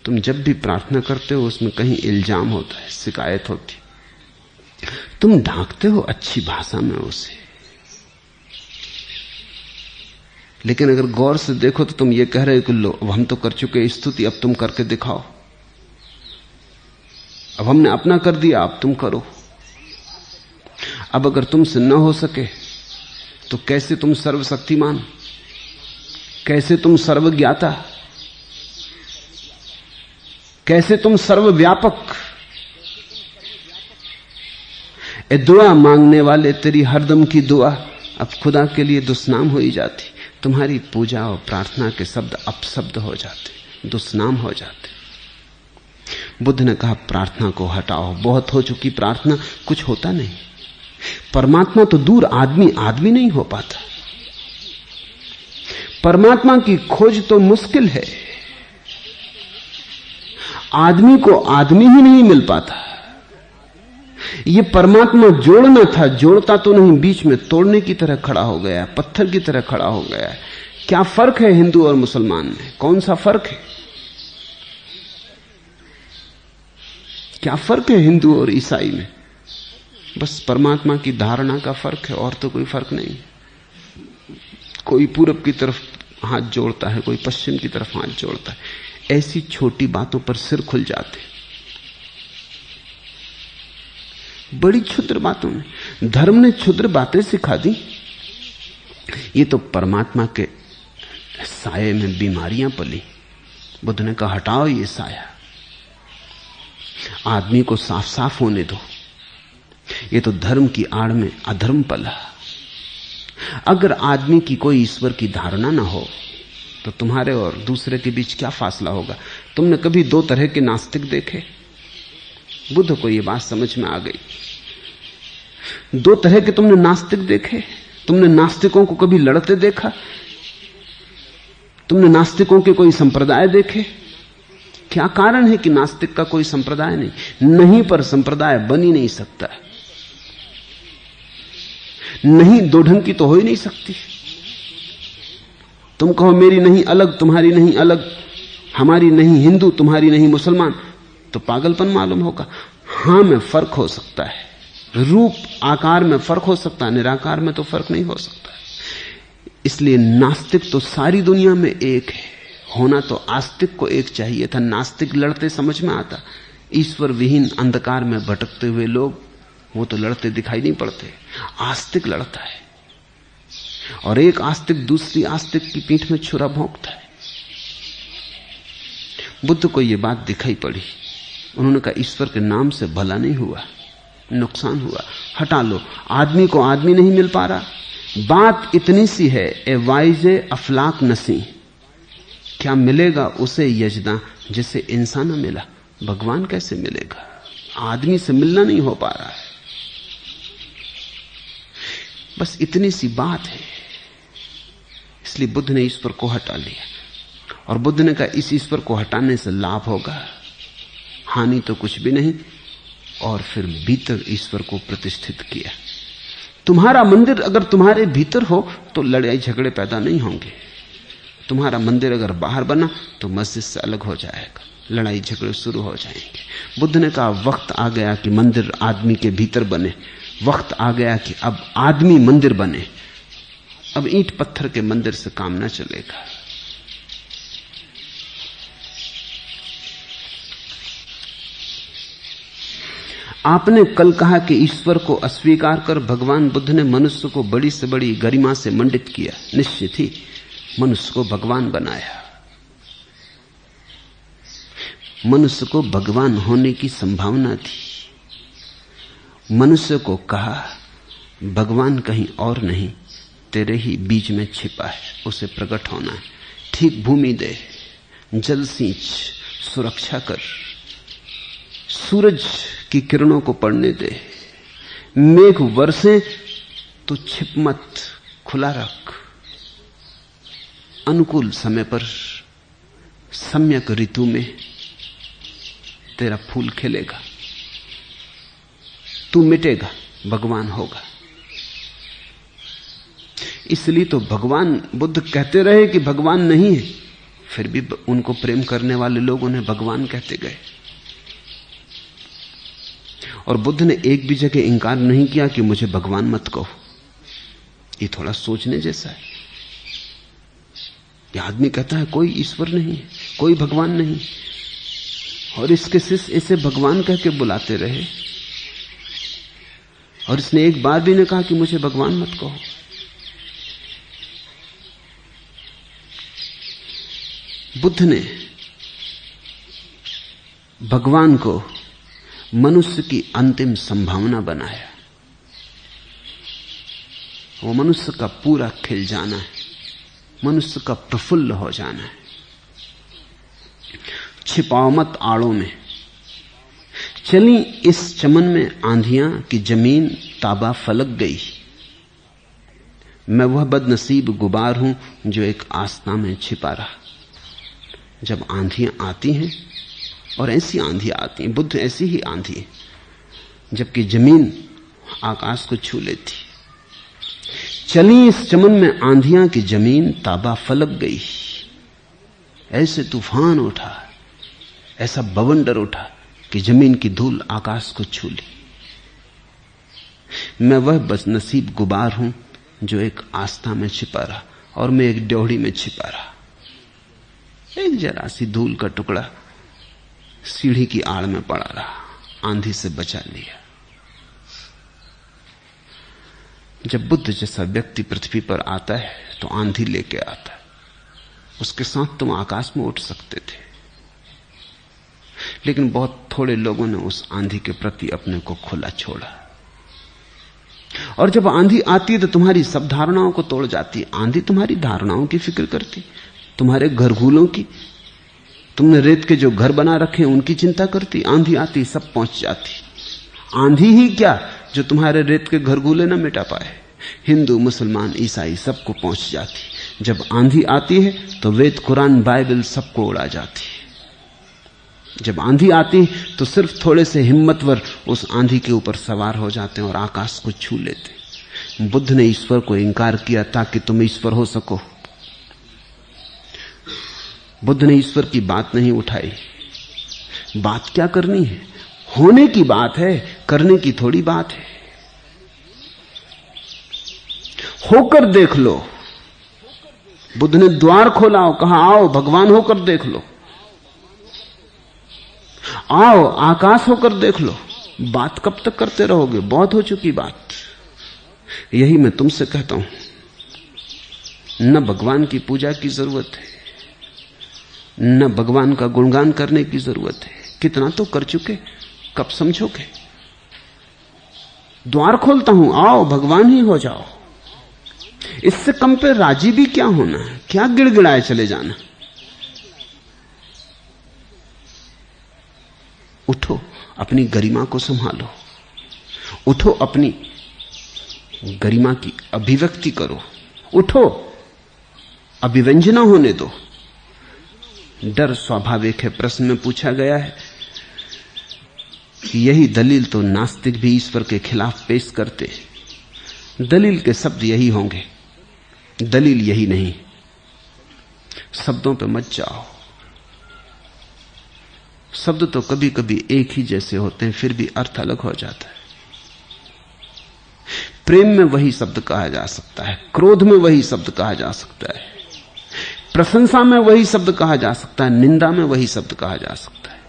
तुम जब भी प्रार्थना करते हो उसमें कहीं इल्जाम होता है, शिकायत होती। तुम ढांकते हो अच्छी भाषा में उसे, लेकिन अगर गौर से देखो तो तुम ये कह रहे हो कि लो अब हम तो कर चुके स्तुति, अब तुम करके दिखाओ। अब हमने अपना कर दिया, अब तुम करो। अब अगर तुमसे न हो सके तो कैसे तुम सर्वशक्तिमान, कैसे तुम सर्वज्ञाता, कैसे तुम सर्वव्यापक? ए दुआ मांगने वाले तेरी हरदम की दुआ अब खुदा के लिए दुश्मन हो ही जाती। तुम्हारी पूजा और प्रार्थना के शब्द अपशब्द हो जाते, दुष्नाम हो जाते। बुद्ध ने कहा प्रार्थना को हटाओ, बहुत हो चुकी प्रार्थना, कुछ होता नहीं। परमात्मा तो दूर, आदमी आदमी नहीं हो पाता। परमात्मा की खोज तो मुश्किल है, आदमी को आदमी ही नहीं मिल पाता। ये परमात्मा जोड़ना था, जोड़ता तो नहीं, बीच में तोड़ने की तरह खड़ा हो गया, पत्थर की तरह खड़ा हो गया। क्या फर्क है हिंदू और मुसलमान में? कौन सा फर्क है? क्या फर्क है हिंदू और ईसाई में? बस परमात्मा की धारणा का फर्क है, और तो कोई फर्क नहीं। कोई पूरब की तरफ हाथ जोड़ता है, कोई पश्चिम की तरफ हाथ जोड़ता है। ऐसी छोटी बातों पर सिर खुल जाते, बड़ी क्षुद्र बातों में। धर्म ने क्षुद्र बातें सिखा दी। ये तो परमात्मा के साये में बीमारियां पली। बुद्ध ने कहा हटाओ ये साया, आदमी को साफ साफ होने दो। ये तो धर्म की आड़ में अधर्म पला। अगर आदमी की कोई ईश्वर की धारणा ना हो तो तुम्हारे और दूसरे के बीच क्या फासला होगा? तुमने कभी दो तरह के नास्तिक देखे? बुद्ध को यह बात समझ में आ गई। दो तरह के तुमने नास्तिक देखे? तुमने नास्तिकों को कभी लड़ते देखा? तुमने नास्तिकों के कोई संप्रदाय देखे? क्या कारण है कि नास्तिक का कोई संप्रदाय नहीं पर संप्रदाय बन ही नहीं सकता। नहीं दो ढंग की तो हो ही नहीं सकती। तुम कहो मेरी नहीं अलग, तुम्हारी नहीं अलग, हमारी नहीं हिंदू, तुम्हारी नहीं मुसलमान, तो पागलपन मालूम होगा। हां में फर्क हो सकता है, रूप आकार में फर्क हो सकता है, निराकार में तो फर्क नहीं हो सकता। इसलिए नास्तिक तो सारी दुनिया में एक है। होना तो आस्तिक को एक चाहिए था। नास्तिक लड़ते समझ में आता, ईश्वर विहीन अंधकार में भटकते हुए लोग, वो तो लड़ते दिखाई नहीं पड़ते। आस्तिक लड़ता है, और एक आस्तिक दूसरी आस्तिक की पीठ में छुरा भोंकता है। बुद्ध को यह बात दिखाई पड़ी। उन्होंने कहा ईश्वर के नाम से भला नहीं हुआ, नुकसान हुआ, हटा लो। आदमी को आदमी नहीं मिल पा रहा। बात इतनी सी है, ए वाइजे अफलाक नसी, क्या मिलेगा उसे यजदा जिसे इंसान मिला? भगवान कैसे मिलेगा? आदमी से मिलना नहीं हो पा रहा है। बस इतनी सी बात है। इसलिए बुद्ध ने ईश्वर को हटा लिया। और बुद्ध ने कहा इस ईश्वर को हटाने से लाभ होगा, हानि तो कुछ भी नहीं। और फिर भीतर ईश्वर को प्रतिष्ठित किया। तुम्हारा मंदिर अगर तुम्हारे भीतर हो तो लड़ाई झगड़े पैदा नहीं होंगे। तुम्हारा मंदिर अगर बाहर बना तो मस्जिद से अलग हो जाएगा, लड़ाई झगड़े शुरू हो जाएंगे। बुद्ध ने कहा वक्त आ गया कि मंदिर आदमी के भीतर बने, वक्त आ गया कि अब आदमी मंदिर बने। अब ईंट पत्थर के मंदिर से काम न चलेगा। आपने कल कहा कि ईश्वर को अस्वीकार कर भगवान बुद्ध ने मनुष्य को बड़ी से बड़ी गरिमा से मंडित किया। निश्चित ही मनुष्य को भगवान बनाया। मनुष्य को भगवान होने की संभावना थी। मनुष्य को कहा भगवान कहीं और नहीं, तेरे ही बीज में छिपा है, उसे प्रकट होना है। ठीक भूमि दे, जल सींच, सुरक्षा कर, सूरज की किरणों को पड़ने दे, मेघ बरसे तो छिप मत, खुला रख। अनुकूल समय पर सम्यक ऋतु में तेरा फूल खिलेगा, तू मिटेगा, भगवान होगा। इसलिए तो भगवान बुद्ध कहते रहे कि भगवान नहीं है, फिर भी उनको प्रेम करने वाले लोग उन्हें भगवान कहते गए। और बुद्ध ने एक भी जगह इंकार नहीं किया कि मुझे भगवान मत कहो। ये थोड़ा सोचने जैसा है। ये आदमी कहता है कोई ईश्वर नहीं है, कोई भगवान नहीं, और इसके शिष्य इसे भगवान कह के बुलाते रहे, और इसने एक बार भी नहीं कहा कि मुझे भगवान मत कहो। बुद्ध ने भगवान को मनुष्य की अंतिम संभावना बनाया। वो मनुष्य का पूरा खिल जाना है, मनुष्य का प्रफुल्ल हो जाना है। छिपाओ मत आड़ों में, चली इस चमन में आंधियां कि जमीन ताबा फलक गई। मैं वह बदनसीब गुबार हूं जो एक आस्था में छिपा रहा। जब आंधियां आती हैं, और ऐसी आंधियां आती हैं, बुद्ध ऐसी ही आंधी है, जबकि जमीन आकाश को छू लेती। चली इस चमन में आंधियां कि जमीन ताबा फलक गई। ऐसे तूफान उठा, ऐसा बवंडर उठा कि जमीन की धूल आकाश को छू ली। मैं वह बदनसीब गुबार हूं जो एक आस्था में छिपा रहा, और मैं एक ड्योढ़ी में छिपा रहा। एक जरा सी धूल का टुकड़ा सीढ़ी की आड़ में पड़ा रहा, आंधी से बचा लिया। जब बुद्ध जैसा व्यक्ति पृथ्वी पर आता है तो आंधी लेके आता है। उसके साथ तुम आकाश में उठ सकते थे, लेकिन बहुत थोड़े लोगों ने उस आंधी के प्रति अपने को खुला छोड़ा। और जब आंधी आती है तो तुम्हारी सब धारणाओं को तोड़ जाती है। आंधी तुम्हारी धारणाओं की फिक्र करती, तुम्हारे घरगुलों की, तुमने रेत के जो घर बना रखे उनकी चिंता करती। आंधी आती सब पहुंच जाती। आंधी ही क्या जो तुम्हारे रेत के घरगुले न मिटा पाए, हिंदू मुसलमान ईसाई सबको पहुंच जाती। जब आंधी आती है तो वेद कुरान बाइबल सबको उड़ा जाती है। जब आंधी आती तो सिर्फ थोड़े से हिम्मतवर उस आंधी के ऊपर सवार हो जाते हैं और आकाश को छू लेते। बुद्ध ने ईश्वर को इंकार किया ताकि तुम ईश्वर हो सको। बुद्ध ने ईश्वर की बात नहीं उठाई। बात क्या करनी है? होने की बात है, करने की थोड़ी बात है। होकर देख लो। बुद्ध ने द्वार खोला और कहा आओ भगवान होकर देख लो, आओ आकाश होकर देख लो। बात कब तक करते रहोगे? बहुत हो चुकी बात। यही मैं तुमसे कहता हूं, न भगवान की पूजा की जरूरत है, न भगवान का गुणगान करने की जरूरत है। कितना तो कर चुके, कब समझोगे? द्वार खोलता हूं, आओ भगवान ही हो जाओ। इससे कम पे राजी भी क्या होना है? क्या गिड़गिड़ाए चले जाना? उठो, अपनी गरिमा को संभालो। उठो, अपनी गरिमा की अभिव्यक्ति करो। उठो, अभिव्यंजना होने दो। डर स्वाभाविक है। प्रश्न में पूछा गया है कि यही दलील तो नास्तिक भी ईश्वर के खिलाफ पेश करते। दलील के शब्द यही होंगे, दलील यही नहीं। शब्दों पे मत जाओ। शब्द तो कभी कभी एक ही जैसे होते हैं, फिर भी अर्थ अलग हो जाता है। प्रेम में वही शब्द कहा जा सकता है, क्रोध में वही शब्द कहा जा सकता है, प्रशंसा में वही शब्द कहा जा सकता है, निंदा में वही शब्द कहा जा सकता है,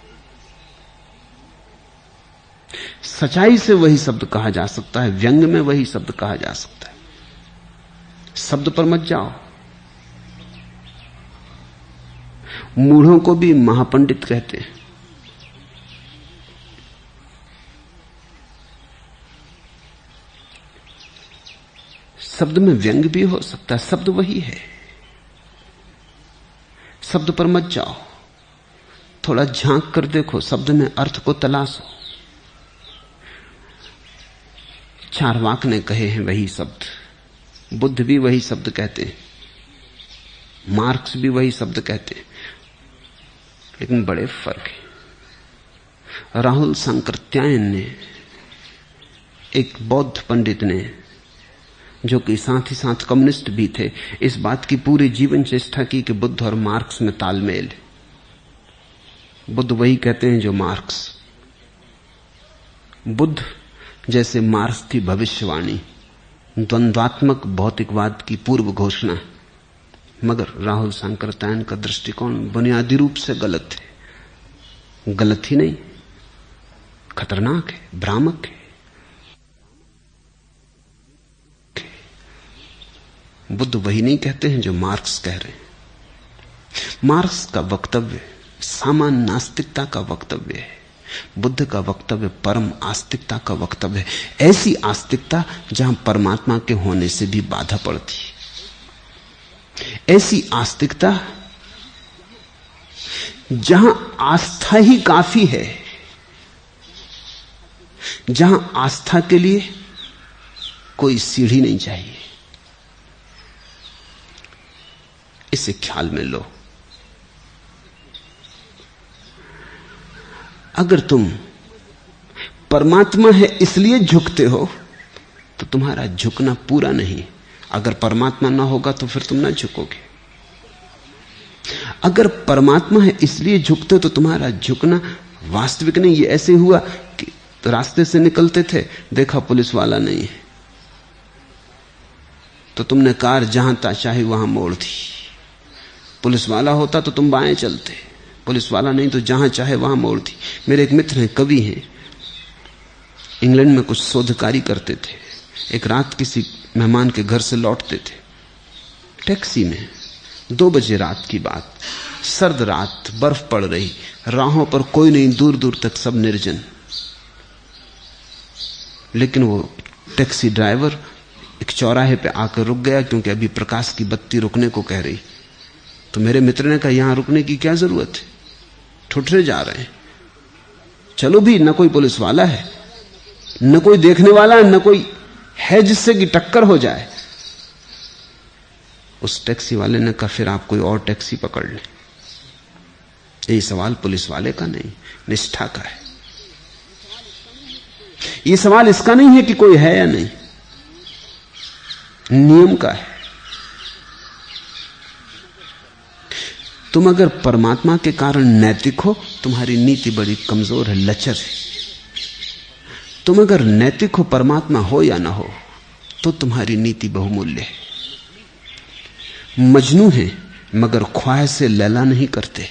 सच्चाई से वही शब्द कहा जा सकता है, व्यंग में वही शब्द कहा जा सकता है। शब्द पर मत जाओ। मूढ़ों को भी महापंडित कहते हैं। शब्द में व्यंग भी हो सकता है, शब्द वही है। शब्द पर मत जाओ, थोड़ा झांक कर देखो, शब्द में अर्थ को तलाशो। चारवाक ने कहे हैं वही शब्द, बुद्ध भी वही शब्द कहते हैं, मार्क्स भी वही शब्द कहते हैं, लेकिन बड़े फर्क है। राहुल सांकृत्यायन ने, एक बौद्ध पंडित ने, जो कि साथ ही साथ कम्युनिस्ट भी थे, इस बात की पूरी जीवन चेष्टा की कि बुद्ध और मार्क्स में तालमेल है। बुद्ध वही कहते हैं जो मार्क्स। बुद्ध जैसे मार्क्स थी भविष्यवाणी, द्वंद्वात्मक भौतिकवाद की पूर्व घोषणा। मगर राहुल सांकृत्यायन का दृष्टिकोण बुनियादी रूप से गलत है। गलत ही नहीं, खतरनाक है, भ्रामक है। बुद्ध वही नहीं कहते हैं जो मार्क्स कह रहे हैं। मार्क्स का वक्तव्य सामान्य नास्तिकता का वक्तव्य है, बुद्ध का वक्तव्य परम आस्तिकता का वक्तव्य है। ऐसी आस्तिकता जहां परमात्मा के होने से भी बाधा पड़ती है, ऐसी आस्तिकता जहां आस्था ही काफी है, जहां आस्था के लिए कोई सीढ़ी नहीं चाहिए, इसे ख्याल में लो। अगर तुम परमात्मा है इसलिए झुकते हो तो तुम्हारा झुकना पूरा नहीं। अगर परमात्मा ना होगा तो फिर तुम ना झुकोगे। अगर परमात्मा है इसलिए झुकते हो तो तुम्हारा झुकना वास्तविक नहीं। ये ऐसे हुआ कि रास्ते से निकलते थे, देखा पुलिस वाला नहीं है, तो तुमने कार जहां चाहे वहां मोड़ दी। पुलिस वाला होता तो तुम बाएं चलते, पुलिस वाला नहीं तो जहां चाहे वहां मोड़ दी। मेरे एक मित्र हैं, कवि हैं, इंग्लैंड में कुछ शोधकारी करते थे। एक रात किसी मेहमान के घर से लौटते थे, टैक्सी में, 2 बजे रात की बात, सर्द रात, बर्फ पड़ रही, राहों पर कोई नहीं, दूर दूर तक सब निर्जन। लेकिन वो टैक्सी ड्राइवर एक चौराहे पे आकर रुक गया, क्योंकि अभी प्रकाश की बत्ती रुकने को कह रही। तो मेरे मित्र ने कहा, यहां रुकने की क्या जरूरत है, ठुठरे जा रहे हैं, चलो भी। न कोई पुलिस वाला है, न कोई देखने वाला है, न कोई है जिससे कि टक्कर हो जाए। उस टैक्सी वाले ने कहा, फिर आप कोई और टैक्सी पकड़ लें। ये सवाल पुलिस वाले का नहीं, निष्ठा का है। ये सवाल इसका नहीं है कि कोई है या नहीं, नियम का है। तुम अगर परमात्मा के कारण नैतिक हो, तुम्हारी नीति बड़ी कमजोर है, लचर है। तुम अगर नैतिक हो, परमात्मा हो या ना हो, तो तुम्हारी नीति बहुमूल्य है। मजनू है मगर ख्वाहिश से लैला नहीं करते।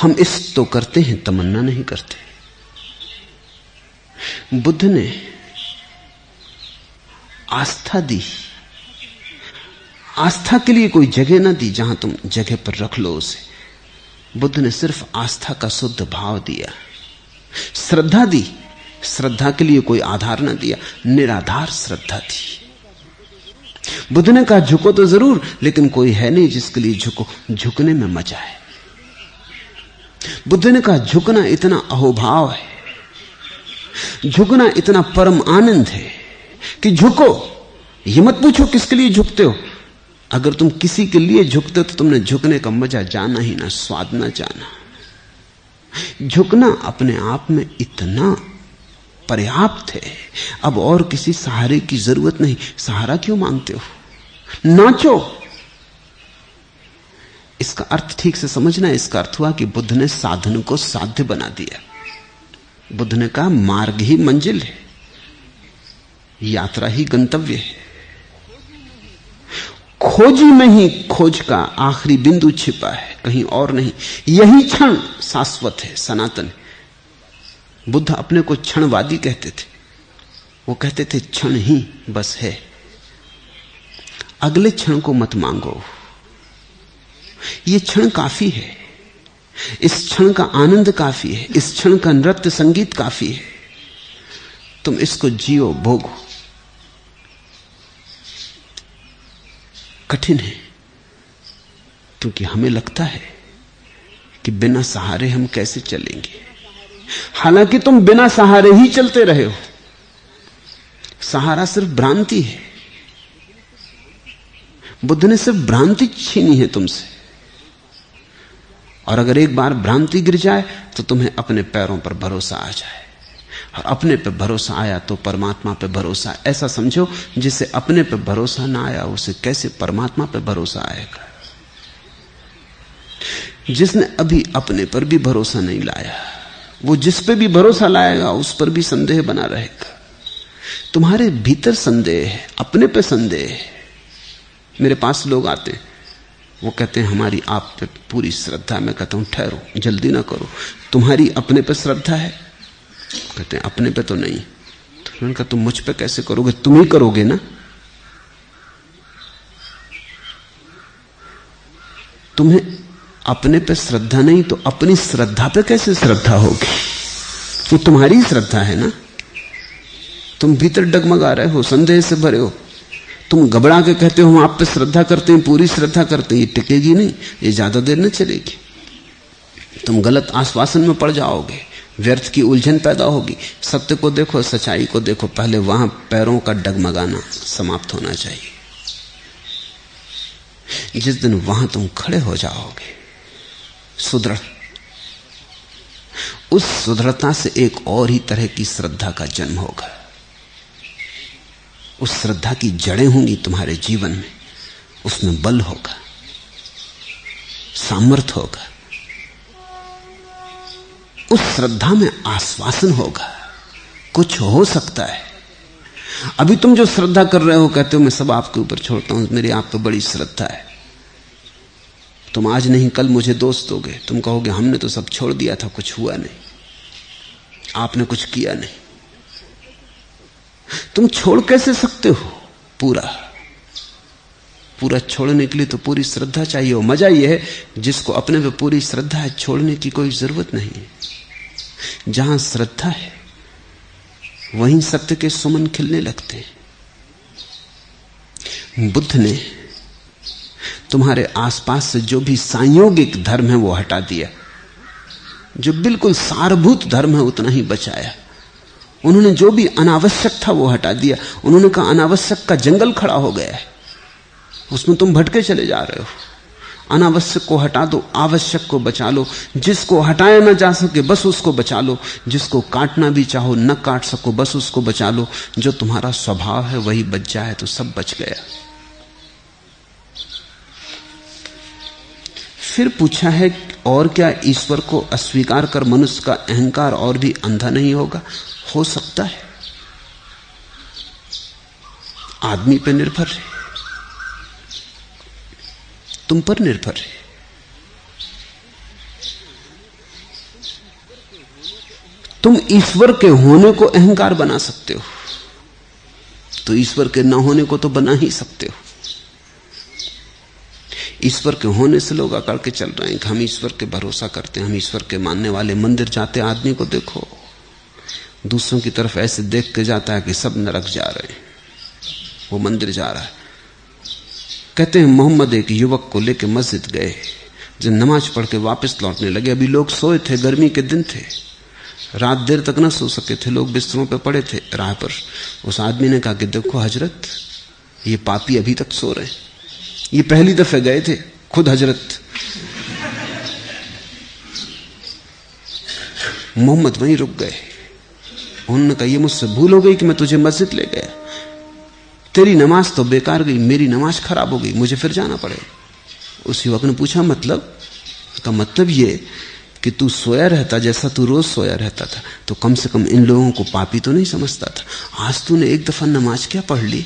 हम इश्क तो करते हैं, तमन्ना नहीं करते। बुद्ध ने आस्था दी, आस्था के लिए कोई जगह ना दी जहां तुम जगह पर रख लो उसे। बुद्ध ने सिर्फ आस्था का शुद्ध भाव दिया। श्रद्धा दी, श्रद्धा के लिए कोई आधार ना दिया, निराधार श्रद्धा दी। बुद्ध ने कहा, झुको तो जरूर, लेकिन कोई है नहीं जिसके लिए झुको, झुकने में मजा है। बुद्ध ने कहा, झुकना इतना अहोभाव है, झुकना इतना परम आनंद है कि झुको। ये मत पूछो किसके लिए झुकते हो। अगर तुम किसी के लिए झुकते हो तो तुमने झुकने का मजा जाना ही ना, स्वाद ना जाना। झुकना अपने आप में इतना पर्याप्त है, अब और किसी सहारे की जरूरत नहीं। सहारा क्यों मांगते हो, नाचो। इसका अर्थ ठीक से समझना। इसका अर्थ हुआ कि बुद्ध ने साधन को साध्य बना दिया। बुद्ध ने कहा, मार्ग ही मंजिल है, यात्रा ही गंतव्य है। खोजी में ही खोज का आखिरी बिंदु छिपा है, कहीं और नहीं। यही क्षण शाश्वत है, सनातन है। बुद्ध अपने को क्षणवादी कहते थे। वो कहते थे, क्षण ही बस है, अगले क्षण को मत मांगो। ये क्षण काफी है, इस क्षण का आनंद काफी है, इस क्षण का नृत्य संगीत काफी है। तुम इसको जियो, भोगो। कठिन है, क्योंकि हमें लगता है कि बिना सहारे हम कैसे चलेंगे। हालांकि तुम बिना सहारे ही चलते रहे हो। सहारा सिर्फ भ्रांति है। बुद्ध ने सिर्फ भ्रांति छीनी है तुमसे। और अगर एक बार भ्रांति गिर जाए तो तुम्हें अपने पैरों पर भरोसा आ जाए, और अपने पे भरोसा आया तो परमात्मा पे भरोसा। ऐसा समझो, जिसे अपने पे भरोसा ना आया उसे कैसे परमात्मा पे भरोसा आएगा। जिसने अभी अपने पर भी भरोसा नहीं लाया, वो जिस पे भी भरोसा लाएगा उस पर भी संदेह बना रहेगा। तुम्हारे भीतर संदेह है, अपने पे संदेह है। मेरे पास लोग आते हैं, वो कहते हैं हमारी आप पे पूरी श्रद्धा। मैं कहता हूं ठहरो, जल्दी ना करो, तुम्हारी अपने पे श्रद्धा है? कहते हैं अपने पे तो नहीं। तो मैंने कहा, तुम मुझ पे कैसे करोगे? तुम ही करोगे ना। तुम्हें अपने पे श्रद्धा नहीं तो अपनी श्रद्धा पे कैसे श्रद्धा होगी? वो तुम्हारी श्रद्धा है ना। तुम भीतर डगमगा रहे हो, संदेह से भरे हो, तुम घबरा के कहते हो हम आप पे श्रद्धा करते हैं, पूरी श्रद्धा करते हैं, ये टिकेगी नहीं, ये ज्यादा देर न चलेगी। तुम गलत आश्वासन में पड़ जाओगे, व्यर्थ की उलझन पैदा होगी। सत्य को देखो, सच्चाई को देखो, पहले वहां पैरों का डगमगाना समाप्त होना चाहिए। जिस दिन वहां तुम खड़े हो जाओगे सुदृढ़, उस सुदृढ़ता से एक और ही तरह की श्रद्धा का जन्म होगा। उस श्रद्धा की जड़ें होंगी तुम्हारे जीवन में, उसमें बल होगा, सामर्थ्य होगा, उस श्रद्धा में आश्वासन होगा, कुछ हो सकता है। अभी तुम जो श्रद्धा कर रहे हो, कहते हो मैं सब आपके ऊपर छोड़ता हूं, मेरी आप पे बड़ी श्रद्धा है, तुम आज नहीं कल मुझे दोष दोगे, तुम कहोगे हमने तो सब छोड़ दिया था, कुछ हुआ नहीं, आपने कुछ किया नहीं। तुम छोड़ कैसे सकते हो? पूरा छोड़ने के लिए तो पूरी श्रद्धा चाहिए हो। मजा यह है जिसको अपने पे पूरी श्रद्धा है, छोड़ने की कोई जरूरत नहीं है। जहां श्रद्धा है वहीं सत्य के सुमन खिलने लगते हैं। बुद्ध ने तुम्हारे आसपास से जो भी सांयोगिक धर्म है वो हटा दिया, जो बिल्कुल सारभूत धर्म है उतना ही बचाया। उन्होंने जो भी अनावश्यक था वो हटा दिया। उन्होंने कहा अनावश्यक का जंगल खड़ा हो गया है, उसमें तुम भटके चले जा रहे हो। अनावश्यक को हटा दो, आवश्यक को बचा लो। जिसको हटाया ना जा सके बस उसको बचा लो, जिसको काटना भी चाहो न काट सको बस उसको बचा लो। जो तुम्हारा स्वभाव है वही बच जाए तो सब बच गया। फिर पूछा है और क्या ईश्वर को अस्वीकार कर मनुष्य का अहंकार और भी अंधा नहीं होगा? हो सकता है, आदमी पर निर्भर है, तुम पर निर्भर है। तुम ईश्वर के होने को अहंकार बना सकते हो, तो ईश्वर के न होने को तो बना ही सकते हो। ईश्वर के होने से लोग अकड़ के चल रहे हैं कि हम ईश्वर के भरोसा करते हैं, हम ईश्वर के मानने वाले। मंदिर जाते आदमी को देखो, दूसरों की तरफ ऐसे देख के जाता है कि सब नरक जा रहे हैं, वो मंदिर जा रहा है। कहते हैं मोहम्मद एक युवक को लेकर मस्जिद गए, जब नमाज पढ़ के वापस लौटने लगे, अभी लोग सोए थे, गर्मी के दिन थे, रात देर तक ना सो सके थे, लोग बिस्तरों पे पड़े थे राह पर। उस आदमी ने कहा कि देखो हजरत, ये पापी अभी तक सो रहे हैं, ये पहली दफे गए थे खुद हजरत। मोहम्मद वहीं रुक गए। उन्होंने कहा ये मुझसे भूल हो गई कि मैं तुझे मस्जिद ले गया, तेरी नमाज तो बेकार गई, मेरी नमाज खराब हो गई, मुझे फिर जाना पड़ेगा। उस युवक ने पूछा मतलब? का मतलब ये कि तू सोया रहता जैसा तू रोज सोया रहता था, तो कम से कम इन लोगों को पापी तो नहीं समझता था। आज तूने एक दफा नमाज क्या पढ़ ली,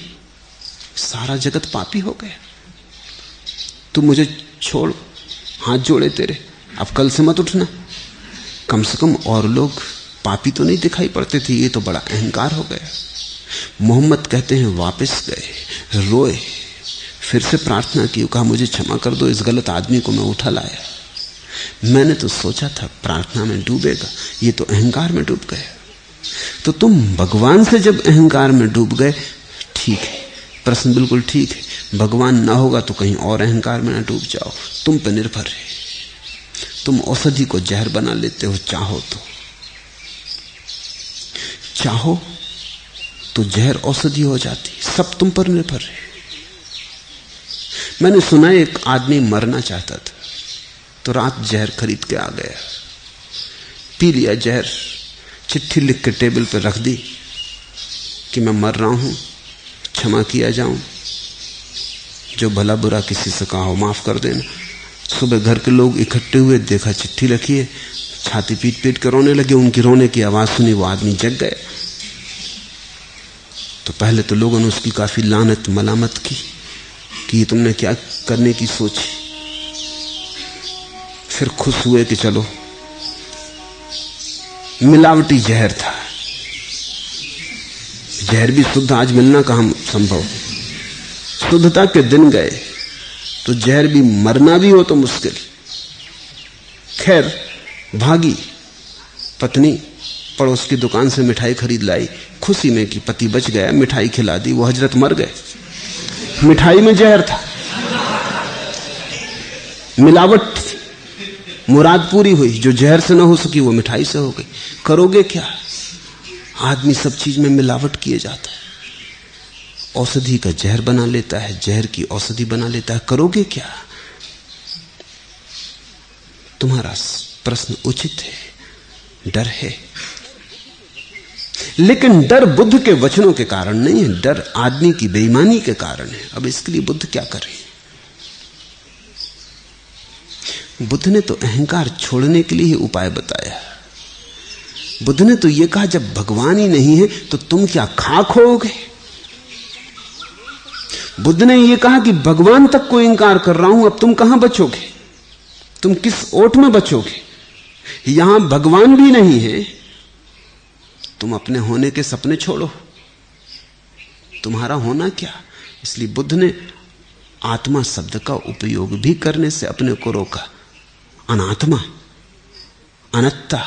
सारा जगत पापी हो गया। तू मुझे छोड़, हाथ जोड़े तेरे, अब कल से मत उठना। कम से कम और लोग पापी तो नहीं दिखाई पड़ते थे, ये तो बड़ा अहंकार हो गया। मोहम्मद कहते हैं वापस गए, रोए, फिर से प्रार्थना की, कहा मुझे क्षमा कर दो, इस गलत आदमी को मैं उठा लाया। मैंने तो सोचा था प्रार्थना में डूबेगा, ये तो अहंकार में डूब गया। तो तुम भगवान से जब अहंकार में डूब गए, ठीक है, प्रश्न बिल्कुल ठीक है, भगवान ना होगा तो कहीं और अहंकार में ना डूब जाओ। तुम पर निर्भर है। तुम औषधि को जहर बना लेते हो, चाहो तो जहर औषधि हो जाती, सब तुम पर निर्भर है। मैंने सुना एक आदमी मरना चाहता था, तो रात जहर खरीद के आ गया, पी लिया जहर, चिट्ठी लिख के टेबल पर रख दी कि मैं मर रहा हूं, क्षमा किया जाऊं, जो भला बुरा किसी से कहा हो माफ कर देना। सुबह घर के लोग इकट्ठे हुए, देखा चिट्ठी रखी है, छाती पीट पीट कर रोने लगे। उनकी रोने की आवाज सुनी, वो आदमी जग गया। तो पहले तो लोगों ने उसकी काफी लानत मलामत की कि तुमने क्या करने की सोची। फिर खुश हुए कि चलो, मिलावटी जहर था, जहर भी शुद्ध आज मिलना कहां संभव। शुद्धता के दिन गए तो जहर भी, मरना भी हो तो मुश्किल। खैर भागी, पत्नी पड़ोस की दुकान से मिठाई खरीद लाई, खुशी में कि पति बच गया, मिठाई खिला दी, वो हजरत मर गए। मिठाई में जहर था, मिलावट थी, मुराद पूरी हुई। जो जहर से ना हो सकी वो मिठाई से हो गई। करोगे क्या? आदमी सब चीज में मिलावट किए जाता है, औषधि का जहर बना लेता है, जहर की औषधि बना लेता है। करोगे क्या? तुम्हारा प्रश्न उचित है, डर है, लेकिन डर बुद्ध के वचनों के कारण नहीं है, डर आदमी की बेईमानी के कारण है। अब इसके लिए बुद्ध क्या करे? बुद्ध ने तो अहंकार छोड़ने के लिए ही उपाय बताया। बुद्ध ने तो यह कहा जब भगवान ही नहीं है तो तुम क्या खाक होगे। बुद्ध ने यह कहा कि भगवान तक को इंकार कर रहा हूं, अब तुम कहां बचोगे? तुम किस ओट में बचोगे? यहां भगवान भी नहीं है, तुम अपने होने के सपने छोड़ो, तुम्हारा होना क्या? इसलिए बुद्ध ने आत्मा शब्द का उपयोग भी करने से अपने को रोका। अनात्मा, अनत्ता,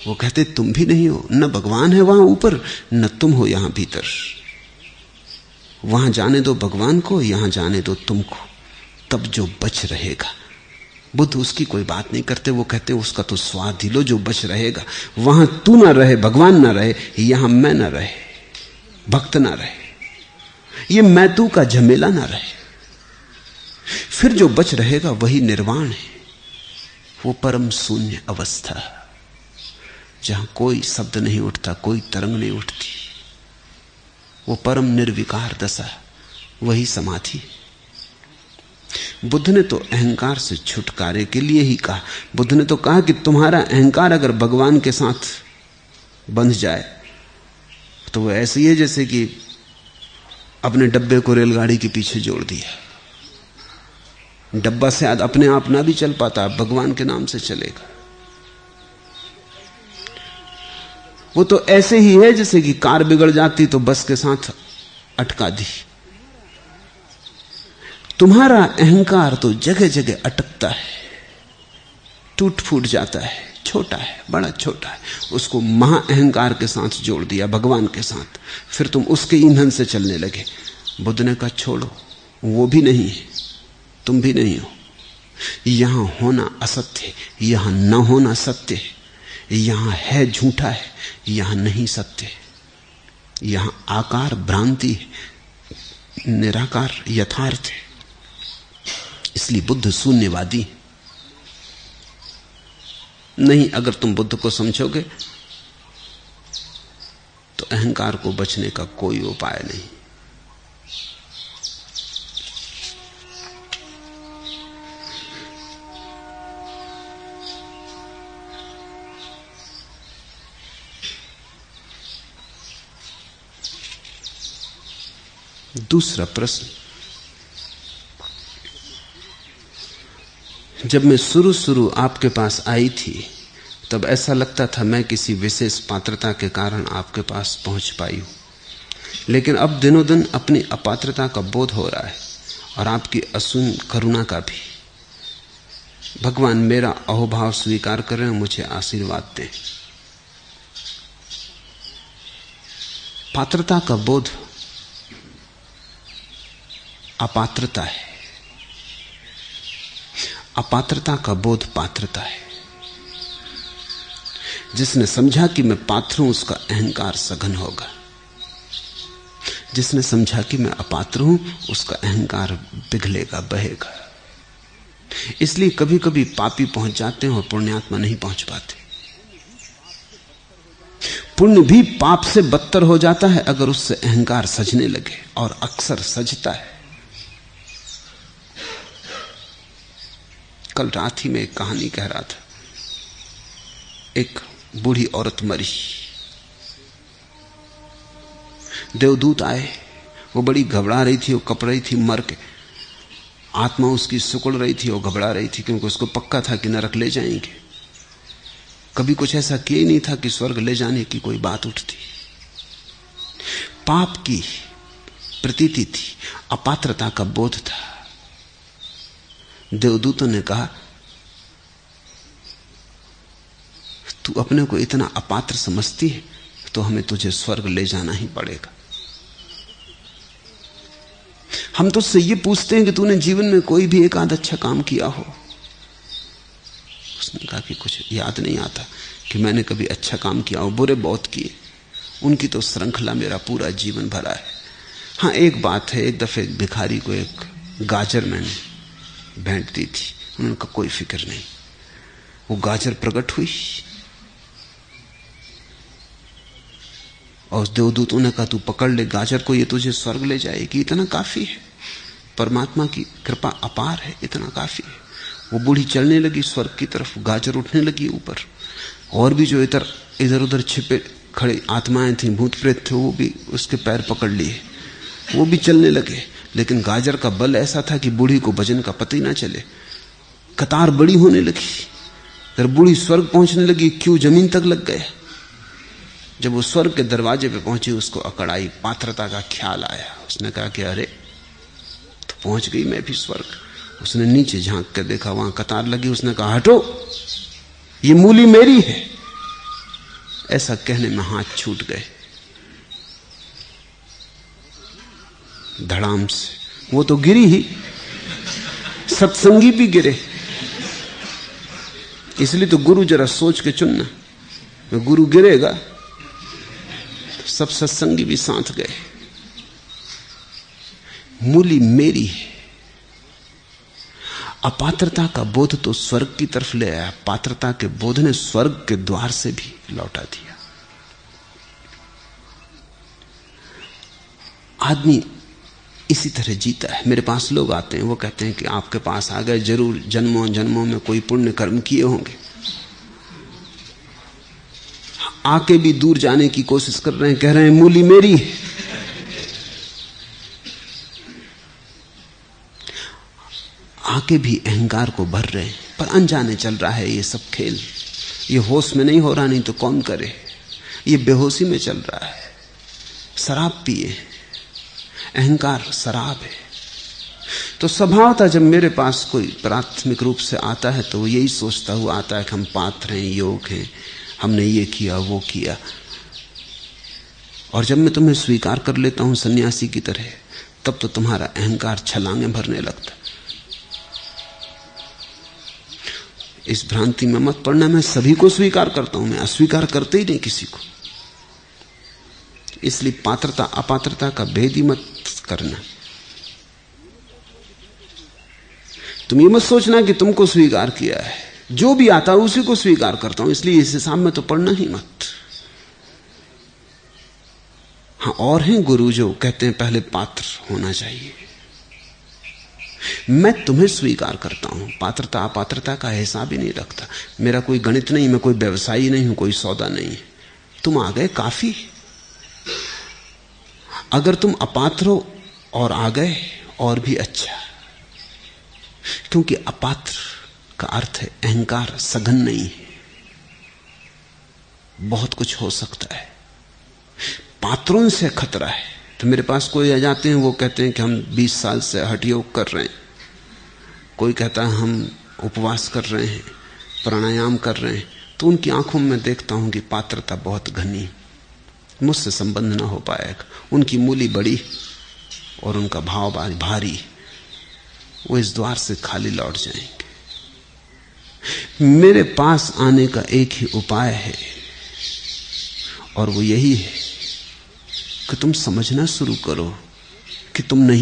वो कहते तुम भी नहीं हो, न भगवान है वहां ऊपर, न तुम हो यहां भीतर। वहां जाने दो भगवान को, यहां जाने दो तुमको, तब जो बच रहेगा। बुद्ध उसकी कोई बात नहीं करते, वो कहते उसका तो स्वाद ही लो, जो बच रहेगा। वहां तू ना रहे, भगवान ना रहे, यहां मैं ना रहे, भक्त ना रहे, ये मैं तू का झमेला ना रहे, फिर जो बच रहेगा वही निर्वाण है। वो परम शून्य अवस्था जहां कोई शब्द नहीं उठता, कोई तरंग नहीं उठती, वो परम निर्विकार दशा, वही समाधि। बुद्ध ने तो अहंकार से छुटकारे के लिए ही कहा। बुद्ध ने तो कहा कि तुम्हारा अहंकार अगर भगवान के साथ बंध जाए तो वो ऐसे ही है जैसे कि अपने डब्बे को रेलगाड़ी के पीछे जोड़ दिया। डब्बा शायद अपने आप ना भी चल पाता, भगवान के नाम से चलेगा। वो तो ऐसे ही है जैसे कि कार बिगड़ जाती तो बस के साथ अटका दी। तुम्हारा अहंकार तो जगह जगह अटकता है, टूट फूट जाता है, छोटा है, बड़ा छोटा है, उसको महा अहंकार के साथ जोड़ दिया, भगवान के साथ, फिर तुम उसके ईंधन से चलने लगे। बुद्ध ने कहा छोड़ो, वो भी नहीं है, तुम भी नहीं हो। यहां होना असत्य है, यहां न होना सत्य है, यहां है झूठा है, यहां नहीं सत्य है, यहां आकार भ्रांति है, निराकार यथार्थ है। इसलिए बुद्ध शून्यवादी नहीं। अगर तुम बुद्ध को समझोगे तो अहंकार को बचने का कोई उपाय नहीं। दूसरा प्रश्न, जब मैं शुरू आपके पास आई थी तब ऐसा लगता था मैं किसी विशेष पात्रता के कारण आपके पास पहुंच पाई हूं, लेकिन अब दिनों दिन अपनी अपात्रता का बोध हो रहा है और आपकी असीम करुणा का भी। भगवान मेरा अहोभाव स्वीकार करें, मुझे आशीर्वाद दें। पात्रता का बोध अपात्रता है, अपात्रता का बोध पात्रता है। जिसने समझा कि मैं पात्र हूं उसका अहंकार सघन होगा, जिसने समझा कि मैं अपात्र हूं उसका अहंकार पिघलेगा, बहेगा। इसलिए कभी कभी पापी पहुंच जाते हैं और पुण्यात्मा नहीं पहुंच पाते। पुण्य भी पाप से बदतर हो जाता है अगर उससे अहंकार सजने लगे, और अक्सर सजता है। कल रात ही में एक कहानी कह रहा था। एक बूढ़ी औरत मरी, देवदूत आए, वो बड़ी घबरा रही थी, वो कप रही थी मर के। आत्मा उसकी सुकुड़ रही थी और घबरा रही थी, क्योंकि उसको पक्का था कि नरक ले जाएंगे। कभी कुछ ऐसा किया ही नहीं था कि स्वर्ग ले जाने की कोई बात उठती। पाप की प्रतीति थी, अपात्रता का बोध था। देवदूतों ने कहा तू अपने को इतना अपात्र समझती है तो हमें तुझे स्वर्ग ले जाना ही पड़ेगा। हम तो उससे ये पूछते हैं कि तूने जीवन में कोई भी एक आध अच्छा काम किया हो। उसने कहा कि कुछ याद नहीं आता कि मैंने कभी अच्छा काम किया हो, बुरे बहुत किए। उनकी तो श्रृंखला मेरा पूरा जीवन भरा है। हाँ, एक बात है, एक दफे भिखारी को एक गाजर मैंने भेंट दी थी, उनका कोई फिक्र नहीं। वो गाजर प्रकट हुई और उस देवदूतों ने कहा तू पकड़ ले गाजर को, ये तुझे स्वर्ग ले जाएगी। इतना काफी है, परमात्मा की कृपा अपार है, इतना काफी है। वो बूढ़ी चलने लगी स्वर्ग की तरफ, गाजर उठने लगी ऊपर। और भी जो इधर उधर छिपे खड़े आत्माएं थी, भूत प्रेत थे, वो भी उसके पैर पकड़ लिए, वो भी चलने लगे। लेकिन गाजर का बल ऐसा था कि बूढ़ी को भजन का पता ही ना चले। कतार बड़ी होने लगी, जब बूढ़ी स्वर्ग पहुंचने लगी, क्यों जमीन तक लग गए। जब वो स्वर्ग के दरवाजे पे पहुंची, उसको अकड़ आई, पात्रता का ख्याल आया। उसने कहा कि अरे तो पहुंच गई मैं भी स्वर्ग। उसने नीचे झांक कर देखा, वहां कतार लगी। उसने कहा हटो, ये मूली मेरी है। ऐसा कहने में हाथ छूट गए धड़ाम से। वो तो गिरी ही, सत्संगी भी गिरे। इसलिए तो गुरु जरा सोच के चुनना, गुरु गिरेगा तो सब सत्संगी भी साथ गए। मूली मेरी है। अपात्रता का बोध तो स्वर्ग की तरफ ले आया, पात्रता के बोध ने स्वर्ग के द्वार से भी लौटा दिया। आदमी इसी तरह जीता है। मेरे पास लोग आते हैं, वो कहते हैं कि आपके पास आ गए, जरूर जन्मों जन्मों में कोई पुण्य कर्म किए होंगे। आके भी दूर जाने की कोशिश कर रहे हैं, कह रहे हैं मूली मेरी है। आके भी अहंकार को भर रहे हैं, पर अनजाने चल रहा है ये सब खेल। ये होश में नहीं हो रहा, नहीं तो कौन करे। ये बेहोशी में चल रहा है। शराब पिए, अहंकार शराब है। तो स्वभावतः जब मेरे पास कोई प्राथमिक रूप से आता है तो वो यही सोचता हुआ आता है कि हम पात्र हैं, योग हैं, हमने ये किया वो किया। और जब मैं तुम्हें स्वीकार कर लेता हूं सन्यासी की तरह, तब तो तुम्हारा अहंकार छलांगे भरने लगता। इस भ्रांति में मत पड़ना, मैं सभी को स्वीकार करता हूं, मैं अस्वीकार करते ही नहीं किसी को। इसलिए पात्रता अपात्रता का भेद ही मत करना। तुम ये मत सोचना कि तुमको स्वीकार किया है, जो भी आता है उसी को स्वीकार करता हूं, इसलिए इस हिसाब में तो पढ़ना ही मत। हाँ, और हैं गुरु जो कहते हैं पहले पात्र होना चाहिए। मैं तुम्हें स्वीकार करता हूं, पात्रता अपात्रता का हिसाब ही नहीं रखता। मेरा कोई गणित नहीं, मैं कोई व्यवसायी नहीं हूं, कोई सौदा नहीं है। तुम आ गए काफी। अगर तुम अपात्र हो और आ गए और भी अच्छा, क्योंकि अपात्र का अर्थ है अहंकार सघन नहीं है, बहुत कुछ हो सकता है। पात्रों से खतरा है। तो मेरे पास कोई आ जाते हैं, वो कहते हैं कि हम 20 साल से हठ योग कर रहे हैं, कोई कहता है हम उपवास कर रहे हैं, प्राणायाम कर रहे हैं, तो उनकी आंखों में देखता हूं कि पात्रता बहुत घनी, मुझसे संबंध ना हो पाएगा। उनकी मूली बड़ी और उनका भाव भारी, वो इस द्वार से खाली लौट जाएंगे। मेरे पास आने का एक ही उपाय है, और वो यही है कि तुम समझना शुरू करो कि तुम नहीं